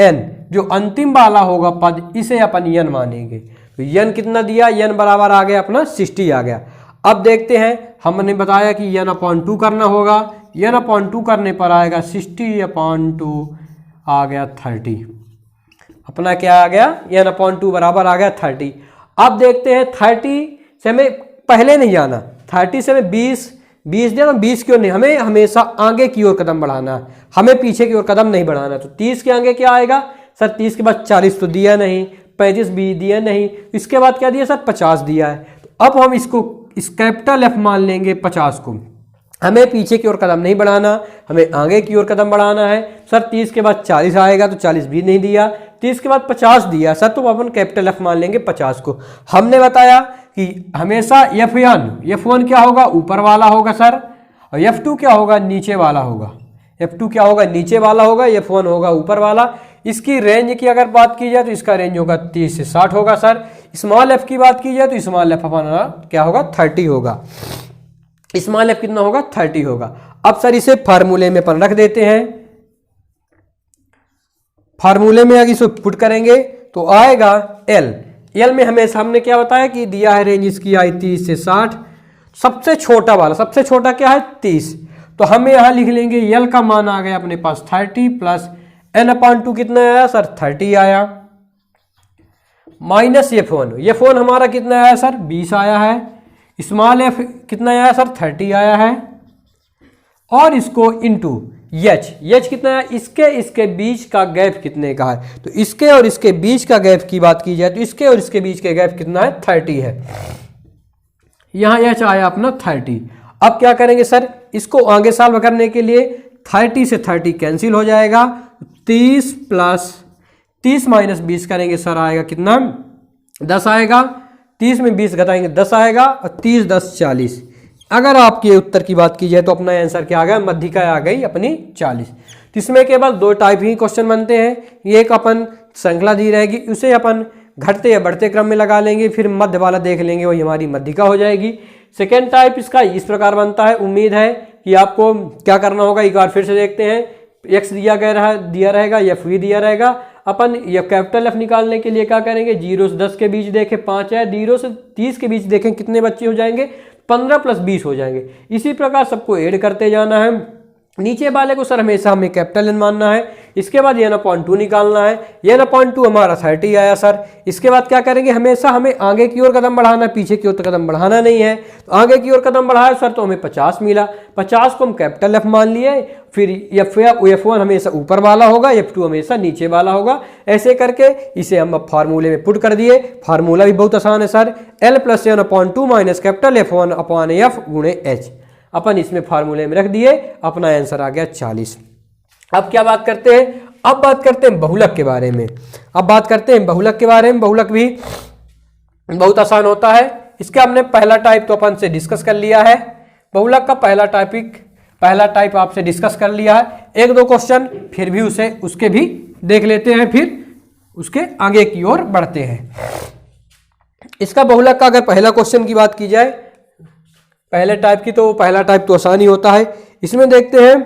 n जो अंतिम वाला होगा पद इसे अपन n मानेंगे। तो n कितना दिया, n बराबर आ गया अपना 60 आ गया। अब देखते हैं, हमने बताया कि n/2 करना होगा, n/2 करने पर आएगा 60/2 आ गया 30। अपना क्या आ गया n/2 बराबर आ गया 30। अब देखते हैं 30 से हमें पहले नहीं आना, 30 से हमें 20 दिया तो 20 क्यों नहीं, हमें हमेशा आगे की ओर कदम बढ़ाना, हमें पीछे की ओर कदम नहीं बढ़ाना। तो 30 के आगे क्या आएगा सर, 30 के बाद 40 तो दिया नहीं, 35 भी दिया नहीं, इसके बाद क्या दिया सर 50 दिया है। तो अब हम इसको इस कैपिटल F मान लेंगे 50 को। हमें पीछे की ओर कदम नहीं बढ़ाना, हमें आगे की ओर कदम बढ़ाना है। सर 30 के बाद 40 आएगा तो 40 भी नहीं दिया, 30 के बाद 50 दिया सर, तो अपन कैपिटल F मान लेंगे 50 को। हमने बताया कि हमेशा F1 क्या होगा ऊपर वाला होगा सर, और F2 क्या होगा नीचे वाला होगा, F2 क्या होगा नीचे वाला होगा, F1 होगा ऊपर वाला। इसकी रेंज की अगर बात की जाए तो इसका रेंज होगा 30 से 60 होगा सर। स्मॉल f की बात की जाए तो स्मॉल f अपना क्या होगा 30 होगा, स्मॉल f कितना होगा 30 होगा। अब सर इसे फार्मूले में अपन रख देते हैं, फार्मूले में अगर इसे पुट करेंगे तो आएगा L में हमें हमने क्या बताया कि दिया है रेंज इसकी आई 30 से 60, सबसे छोटा वाला, सबसे छोटा क्या है 30, तो हमें यहां लिख लेंगे L का मान आ गया अपने पास 30 प्लस n/2 कितना आया सर 30 आया, माइनस F1 हमारा कितना आया सर 20 आया है, स्मॉल f कितना आया सर 30 आया है, और इसको इंटू h कितना है, इसके बीच का गैप कितने का है, तो इसके और इसके बीच का गैप की बात की जाए तो इसके और इसके बीच के गैप कितना है 30 है, यहाँ h आया अपना 30। अब क्या करेंगे सर, इसको आगे सॉल्व करने के लिए 30 से 30 कैंसिल हो जाएगा, 30 प्लस 30 माइनस 20 करेंगे सर आएगा कितना 10 आएगा, 30 में 20 घटाएंगे 10 आएगा, और 30 10 40 अगर आपके उत्तर की बात की जाए तो अपना आंसर क्या आ गया, मध्यिका आ गई अपनी 40। तो इसमें केवल दो टाइप ही क्वेश्चन बनते हैं। ये एक अपन श्रृंखला दी रहेगी, उसे अपन घटते या बढ़ते क्रम में लगा लेंगे, फिर मध्य वाला देख लेंगे, वही हमारी मध्यिका हो जाएगी। सेकेंड टाइप इसका इस प्रकार बनता है। उम्मीद है कि आपको क्या करना होगा, एक बार फिर से देखते हैं। एक्स दिया रहेगा, एफ भी दिया रहेगा। अपन ये कैपिटल एफ निकालने के लिए क्या करेंगे, 0 से 10 के बीच देखें 5 है, 0 से 30 के बीच देखें कितने बच्चे हो जाएंगे, 15 + 20 हो जाएंगे। इसी प्रकार सबको ऐड करते जाना है। नीचे वाले को सर हमेशा हमें कैपिटल एन मानना है। इसके बाद n/2 निकालना है। n/2 हमारा 30 आया सर। इसके बाद क्या करेंगे, हमेशा हमें आगे की ओर कदम बढ़ाना है, पीछे की ओर तो कदम बढ़ाना नहीं है। तो आगे की ओर कदम बढ़ाया सर तो हमें 50 मिला। 50 को हम कैपिटल एफ मान लिए। फिर F1 हमेशा ऊपर वाला होगा, F2 हमेशा नीचे वाला होगा। ऐसे करके इसे हम अब फार्मूले में पुट कर दिए। फार्मूला भी बहुत आसान है sir, L + n/2 - capital F1/F × H। अपन इसमें फार्मूले में रख दिए, अपना आंसर आ गया 40। अब क्या बात करते हैं, अब बात करते हैं बहुलक के बारे में। अब बात करते हैं बहुलक के बारे में। बहुलक भी बहुत आसान होता है। इसका हमने पहला टाइप तो अपन से डिस्कस कर लिया है। बहुलक का पहला टाइप आपसे डिस्कस कर लिया है। एक दो क्वेश्चन फिर भी उसके भी देख लेते हैं, फिर उसके आगे की ओर बढ़ते हैं। इसका बहुलक का अगर पहला क्वेश्चन की बात की जाए, पहले टाइप की, तो पहला टाइप तो आसान ही होता है। इसमें देखते हैं,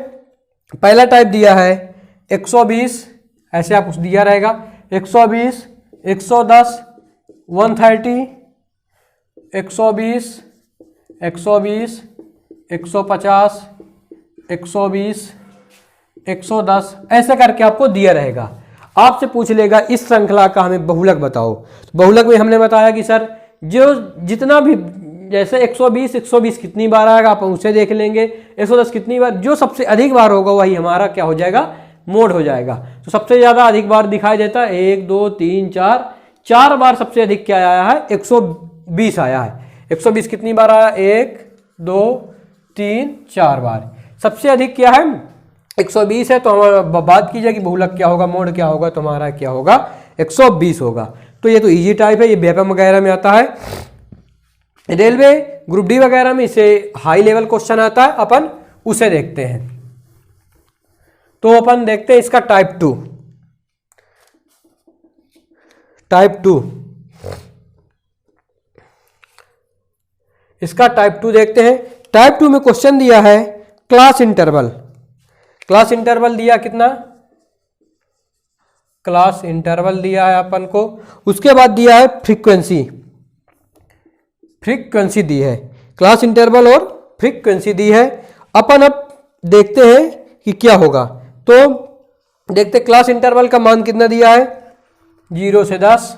पहला टाइप दिया है 120, ऐसे आप उस दिया रहेगा 120, 110, 130, 120, 120, 150, 120, 110, ऐसे करके आपको दिया रहेगा। आपसे पूछ लेगा इस श्रृंखला का हमें बहुलक बताओ। तो बहुलक में हमने बताया कि सर जो जितना भी, जैसे 120 कितनी बार आएगा आप उसे देख लेंगे, 110 कितनी बार, जो सबसे अधिक बार होगा वही हमारा क्या हो जाएगा, मोड हो जाएगा। तो सबसे ज्यादा अधिक बार दिखाई देता है 1 2 3 4 बार सबसे अधिक क्या आया है, 120 आया है। 120 कितनी बार आया, 1 2 3 4 बार। सबसे अधिक क्या है, 120 है। तो हमारा बात की जाए कि बहुलक क्या होगा, मोड क्या होगा, तो हमारा क्या होगा, 120 होगा। तो ये तो इजी टाइप है, ये व्यापम वगैरह में आता है। रेलवे ग्रुप डी वगैरह में इसे हाई लेवल क्वेश्चन आता है, अपन उसे देखते हैं। तो अपन देखते हैं इसका टाइप 2। इसका टाइप 2 देखते हैं। टाइप 2 में क्वेश्चन दिया है क्लास इंटरवल। क्लास इंटरवल दिया कितना, क्लास इंटरवल दिया है अपन को। उसके बाद दिया है फ्रीक्वेंसी दी है, क्लास इंटरवल और फ्रीक्वेंसी दी है। अपन अब देखते हैं कि क्या होगा। तो देखते क्लास इंटरवल का मान कितना दिया है, 0 से 10,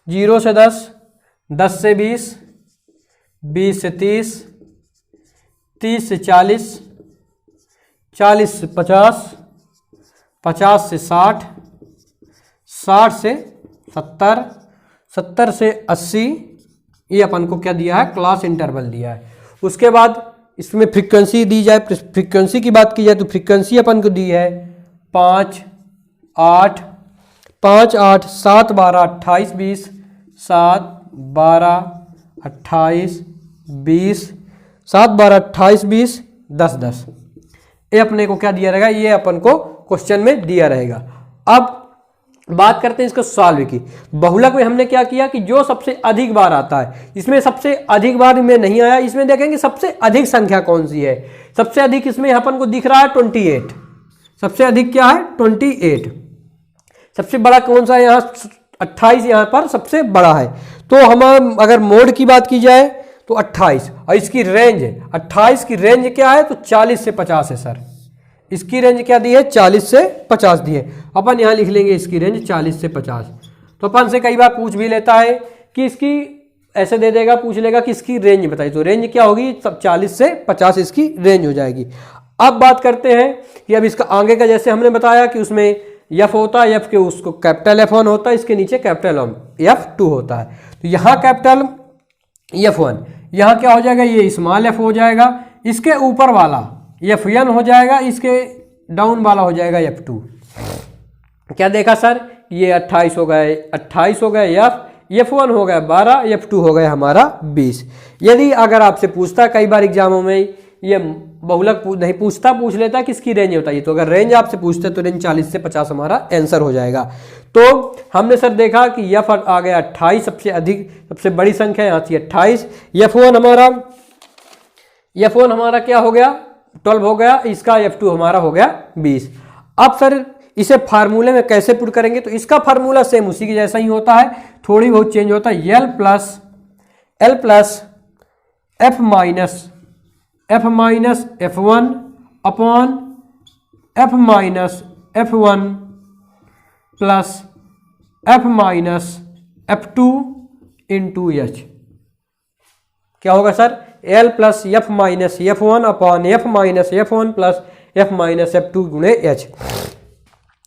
0 से 10, 10 से 20, 20 से 30, 30 से 40, 40 से 50, 50 से 60, 60 से 70, 70 से 80। ये अपन को क्या दिया है, क्लास इंटरवल दिया है। उसके बाद इसमें फ्रीक्वेंसी दी जाए, फ्रीक्वेंसी की बात की जाए तो फ्रीक्वेंसी अपन को दी है 5 8 5 8 7 12 28 20, 7 12 28 20, 7 12 28 20, 10 10। ये अपने को क्या दिया रहेगा, ये अपन को क्वेश्चन में दिया रहेगा। अब बात करते हैं इसको सॉल्व की। बहुलक में हमने क्या किया कि जो सबसे अधिक बार आता है, इसमें सबसे अधिक बार में नहीं आया। इसमें देखेंगे सबसे अधिक संख्या कौन सी है। सबसे अधिक इसमें अपन को दिख रहा है 28। सबसे अधिक क्या है, 28। सबसे बड़ा कौन सा है, यहाँ 28 यहाँ पर सबसे बड़ा है। तो हम अगर मोड की बात की जाए तो 28, और इसकी रेंज 28 की रेंज क्या है, तो 40 से 50 है सर। इसकी रेंज क्या दी है, 40 से 50 दी है। अपन यहाँ लिख लेंगे इसकी रेंज 40 से 50। तो अपन से कई बार पूछ भी लेता है कि इसकी, ऐसे दे देगा, पूछ लेगा कि इसकी रेंज बताइए। तो रेंज क्या होगी, सब 40 से 50 इसकी रेंज हो जाएगी। अब बात करते हैं कि अब इसका आगे का, जैसे हमने बताया कि उसमें एफ होता है, एफ के उसको कैपिटल F1 होता है, इसके नीचे कैपिटल F2 होता है। तो यहाँ कैपिटल F1, यहाँ क्या हो जाएगा, ये स्मॉल f हो जाएगा। इसके ऊपर वाला Fn हो जाएगा, इसके डाउन वाला हो जाएगा F2। क्या देखा सर, ये 28 हो गए, 28 हो गए F, F1 हो गया 12, F2 हो गया हमारा 20। यदि अगर आपसे पूछता, कई बार एग्जामों में ये बहुलक नहीं पूछता, पूछ लेता कि इसकी रेंज बताइए, तो अगर रेंज आपसे पूछते तो रेंज 40 से 50 हमारा आंसर हो जाएगा। तो हमने सर देखा कि F आ गया 28, सबसे बड़ी संख्या यहाँ थी 28। F1 हमारा क्या हो गया 12 हो गया, इसका F2 हमारा हो गया 20। अब सर इसे फार्मूले में कैसे पुट करेंगे, तो इसका फार्मूला सेम उसी के जैसा ही होता है, थोड़ी बहुत चेंज होता है। L plus F minus F1 upon F minus F1 plus F minus F2 into H। क्या होगा sir, L plus F minus F1 upon F minus F1 plus F minus F2 गुणे H।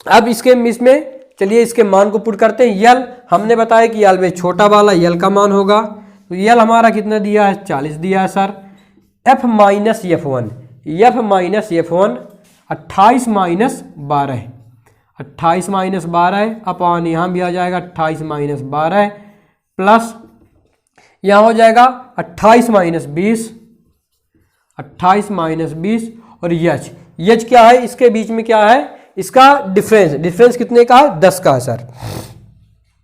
अब इसमें चलिए इसके मान को पुट करते हैं। L हमने बताया कि L में छोटा वाला L का मान होगा, तो L हमारा कितना दिया है 40 दिया है sir. F minus F1 28 minus 12, 28 minus 12 upon यहाँ भी आ जाएगा 28 माइनस 12 प्लस यहाँ हो जाएगा 28 माइनस 20, 28 माइनस 20 और H क्या है, इसके बीच में क्या है, इसका डिफरेंस कितने का है 10 का है सर।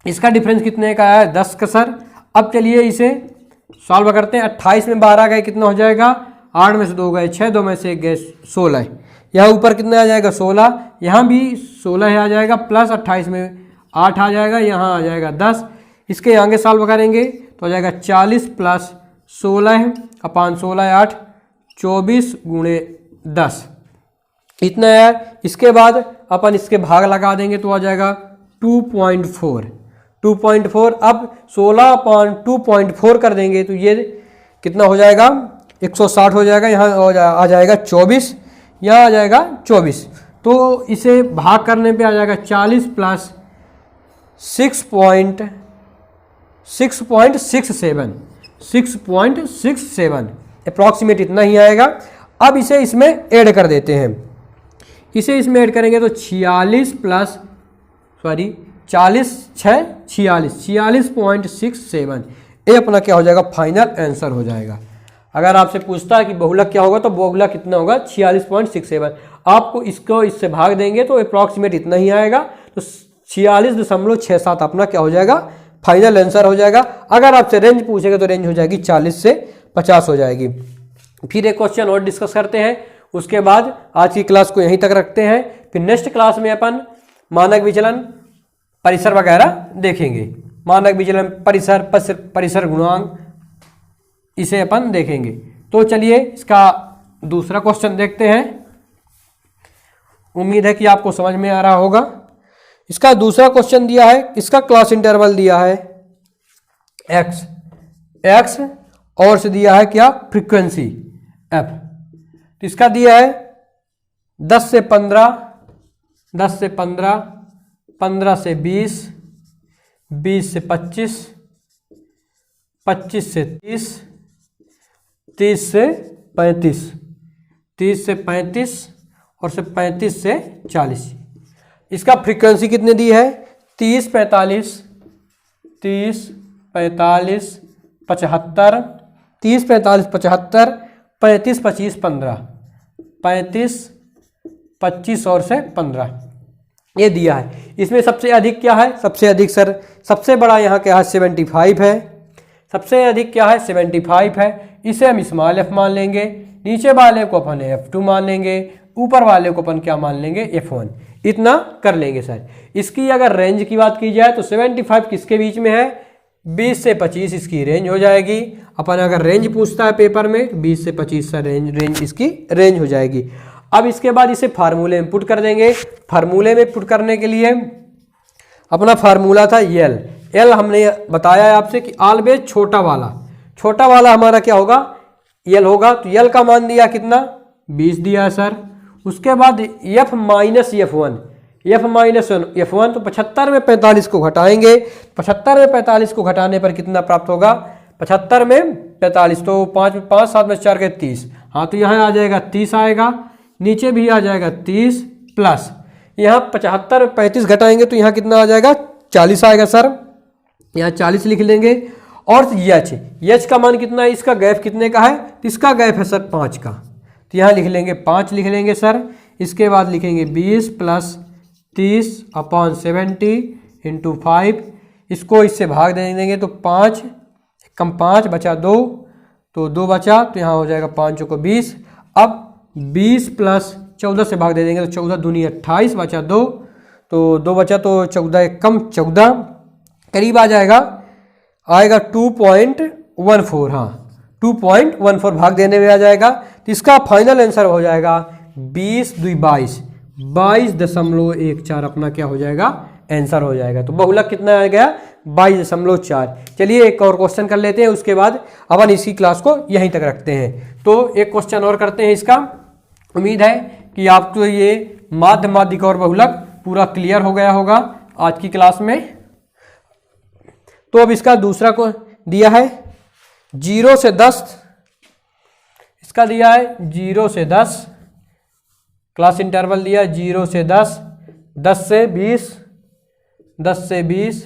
इसका डिफरेंस कितने का है 10 का सर। अब चलिए इसे सॉल्व करते हैं। 28 में 12 गए कितना हो जाएगा, 8 में से 2 गए 6, 2 में से 1 गए 16। यहाँ ऊपर कितना आ जाएगा 16, यहाँ भी 16 आ जाएगा प्लस 28 में 8 आ जाएगा, यहाँ आ जाएगा 10। इसके आगे सॉल्व करेंगे तो हो जाएगा 40 प्लस 16 अपॉन 16 8 24 गुणे 10 इतना है। इसके बाद अपन इसके भाग लगा देंगे तो आ जाएगा 2.4। अब 16 अपॉन 2.4 कर देंगे तो ये कितना हो जाएगा 160 हो जाएगा, यहाँ आ जाएगा 24, यहाँ आ जाएगा 24। तो इसे भाग करने पे आ जाएगा 40 प्लस 6.67 अप्रॉक्सीमेट इतना ही आएगा। अब इसे इसमें ऐड कर देते हैं। इसे इसमें ऐड करेंगे तो 46.67 ये अपना क्या हो जाएगा फाइनल आंसर हो जाएगा। अगर आपसे पूछता है कि बहुलक क्या होगा तो बहुलक कितना होगा 46.67। आपको इसको इससे भाग देंगे तो अप्रॉक्सीमेट इतना ही आएगा, तो 46.67 अपना क्या हो जाएगा फाइनल आंसर हो जाएगा। अगर आपसे रेंज पूछेगा तो रेंज हो जाएगी 40 से 50 हो जाएगी। फिर एक क्वेश्चन और डिस्कस करते हैं, उसके बाद आज की क्लास को यहीं तक रखते हैं। फिर नेक्स्ट क्लास में अपन मानक विचलन परिसर वगैरह देखेंगे। मानक विचलन परिसर गुणांक इसे अपन देखेंगे। तो चलिए इसका दूसरा क्वेश्चन देखते हैं। उम्मीद है कि आपको समझ में आ रहा होगा। इसका दूसरा क्वेश्चन दिया है, इसका क्लास इंटरवल दिया है x और से दिया है क्या फ्रीक्वेंसी f। तो इसका दिया है 10 से 15, 10 से 15, 15 से 20, 20 से 25, 25 से 30, 30 से 35, 30 से 35 और से 35 से 40। इसका फ्रीक्वेंसी कितने दी है 30, 45, 30, 45, 75, 30, 45, 75, 35, 25, 15, 35, 25 और से 15 ये दिया है। इसमें सबसे अधिक क्या है, सबसे अधिक सर सबसे बड़ा यहाँ क्या है 75 है। सबसे अधिक क्या है 75 है। इसे हम स्मॉल f मान लेंगे, नीचे वाले को अपन f2 मान लेंगे, ऊपर वाले को अपन क्या मान लेंगे f1। इतना कर लेंगे सर। इसकी अगर रेंज की बात की जाए तो 75 किसके बीच में है 20 से 25 इसकी रेंज हो जाएगी। अपन अगर रेंज पूछता है पेपर में 20 से 25 से रेंज इसकी रेंज हो जाएगी। अब इसके बाद इसे फार्मूले में पुट कर देंगे। फार्मूले में पुट करने के लिए अपना फार्मूला था एल हमने बताया है आपसे कि ऑलवेज छोटा वाला हमारा क्या होगा एल होगा। तो एल का मान दिया कितना 20 दिया है सर। उसके बाद एफ माइनस एफ वन तो 75 में 45 को घटाएंगे। 75 में 45 को घटाने पर कितना प्राप्त होगा 75 में 45 तो 5 7 में 4 के 30। हाँ तो यहाँ आ जाएगा 30 आएगा, नीचे भी आ जाएगा 30 प्लस यहाँ 75 में 35 घटाएंगे तो यहाँ कितना आ जाएगा 40 आएगा सर। यहाँ 40 लिख लेंगे। और एच का मान कितना है, इसका गैप कितने का है, तो इसका गैप है सर 5 का, तो यहाँ लिख लेंगे 5 लिख लेंगे सर। इसके बाद लिखेंगे 20 + 30/70 × 5, इसको इससे भाग दे देंगे तो 5 कम 5 बचा 2, तो 2 बचा, तो यहाँ हो जाएगा 5 को 20। अब 20 + 14 से भाग दे देंगे तो 14 दूनी 28 बचा 2, तो 2 बचा, तो 14 कम 14 करीब आ आएगा 2.14, हाँ 2.14 भाग देने में आ जाएगा। तो इसका फाइनल आंसर हो जाएगा 20 × 2 = 22.14 अपना क्या हो जाएगा, आंसर हो जाएगा। तो बहुलक कितना आ गया, 22.4। चलिए एक और क्वेश्चन कर लेते हैं, उसके बाद अपन इसी क्लास को यहीं तक रखते हैं। तो एक क्वेश्चन और करते हैं इसका। उम्मीद है कि आपको ये माध्य, माध्यिका और बहुलक पूरा क्लियर हो गया होगा आज की क्लास में। तो अब इसका दूसरा को दिया है 0 से 10, इसका दिया है 0 से 10, क्लास इंटरवल दिया 0 से 10, 10 से 20, 10 से 20,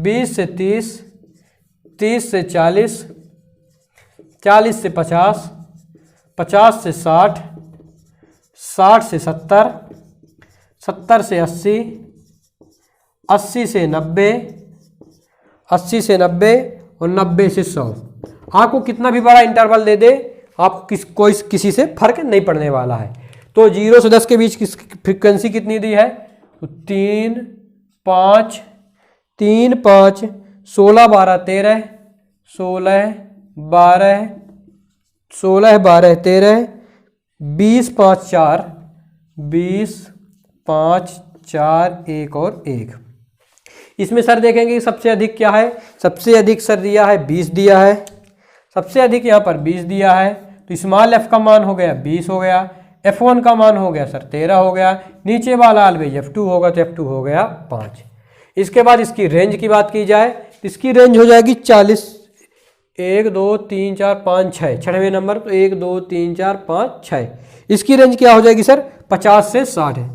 20 से 30, 30 से 40, 40 से 50, 50 से 60, 60 से 70, 70 से 80, 80 से 90, 80 से 90 और 90 से 100। आपको कितना भी बड़ा इंटरवल दे दे, आपको किसी से फर्क नहीं पड़ने वाला है। तो 0 से 10 के बीच की फ्रीक्वेंसी कितनी दी है, तो 3, 5, 16, 12, 13, 16, 12, 16, 12, 13, 20, 5, 4, 20, 5, 4, 1 और 1। इसमें सर देखेंगे सबसे अधिक क्या है, सबसे अधिक सर दिया है 20 दिया है, सबसे अधिक यहाँ पर 20 दिया है। तो स्मॉल f का मान हो गया 20 हो गया, f1 का मान हो गया सर 13 हो गया, नीचे वाला ऑलवेज f2 होगा तो f2 हो गया 5। इसके बाद इसकी रेंज की बात की जाए तो इसकी रेंज हो जाएगी 40, 1 2 3 4 5 6, 6वें नंबर, तो 1 2 3 4 5 6। इसकी रेंज क्या हो जाएगी सर 50 से 60 है,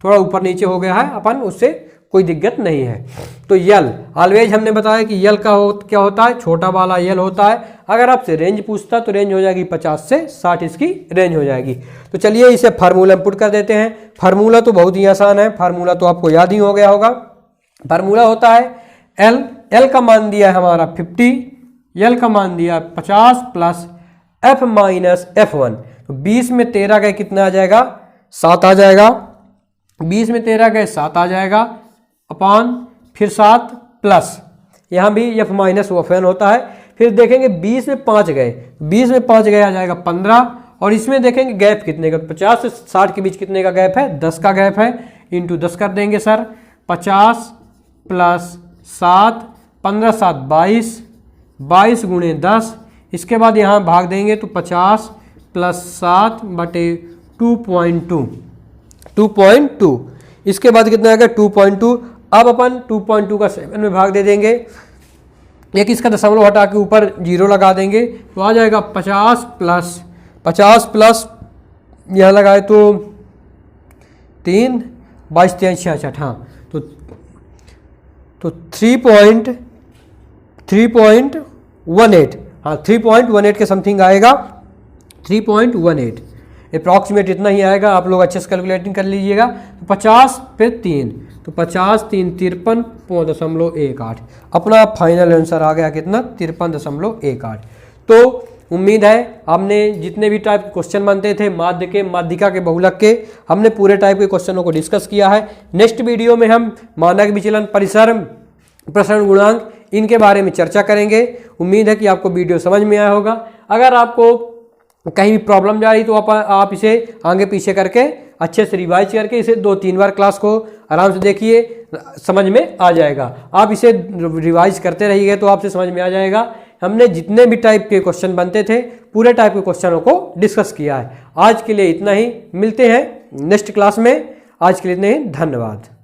थोड़ा ऊपर नीचे हो गया है, अपन उससे कोई दिक्कत नहीं है। तो यल ऑलवेज हमने बताया कि यल का क्या होता है, छोटा वाला यल होता है। अगर आपसे रेंज पूछता तो रेंज हो जाएगी 50 से 60, इसकी रेंज हो जाएगी। तो चलिए इसे फार्मूला पुट कर देते हैं। फार्मूला तो बहुत ही आसान है, फार्मूला तो आपको याद ही हो गया होगा। फार्मूला होता है एल का मान दिया है हमारा 50, यल का मान दिया 50 + f - f1। तो 20 में 13 गए कितना आ जाएगा, 7 आ जाएगा, 20 में 13 गए 7 आ जाएगा, अपान फिर 7 प्लस यहाँ भी f - f1 होता है। फिर देखेंगे 20 में 5 गए, 20 में 5 गए आ जाएगा 15, और इसमें देखेंगे गैप कितने का, 50 से 60 के बीच कितने का गैप है, 10 का गैप है, इंटू 10 कर देंगे सर। 50 + 7, 15 7 22, 22 × 10। इसके बाद यहाँ भाग देंगे तो 50 + 7 बटे 2.2। इसके बाद कितना आएगा 2.2। अब अपन 2.2 का 7 में भाग दे देंगे, एक इसका दशमलव हटा के ऊपर 0 लगा देंगे तो आ जाएगा 50 प्लस यहाँ लगाए तो 3, 22 3 66, हाँ तो 3.18, हाँ 3.18 के समथिंग आएगा, 3.18 अप्रॉक्सीमेट इतना ही आएगा। आप लोग अच्छे से कैलकुलेटिंग कर लीजिएगा। तो 50 पे 3, तो 50 3 53.18, अपना फाइनल आंसर आ गया कितना, 53.18। तो उम्मीद है आपने जितने भी टाइप के क्वेश्चन बनते थे माध्य के, माध्यिका के, बहुलक के, हमने पूरे टाइप के क्वेश्चनों को डिस्कस किया है। नेक्स्ट वीडियो में हम मानक विचलन, परिसर, प्रसरण गुणांक, इनके बारे में चर्चा करेंगे। उम्मीद है कि आपको वीडियो समझ में आया होगा। अगर आपको कहीं भी प्रॉब्लम जा रही तो आप इसे आगे पीछे करके अच्छे से रिवाइज करके इसे 2-3 बार क्लास को आराम से देखिए, समझ में आ जाएगा। आप इसे रिवाइज करते रहिए तो आपसे समझ में आ जाएगा। हमने जितने भी टाइप के क्वेश्चन बनते थे पूरे टाइप के क्वेश्चनों को डिस्कस किया है। आज के लिए इतना ही, मिलते हैं नेक्स्ट क्लास में। आज के लिए इतना ही, धन्यवाद।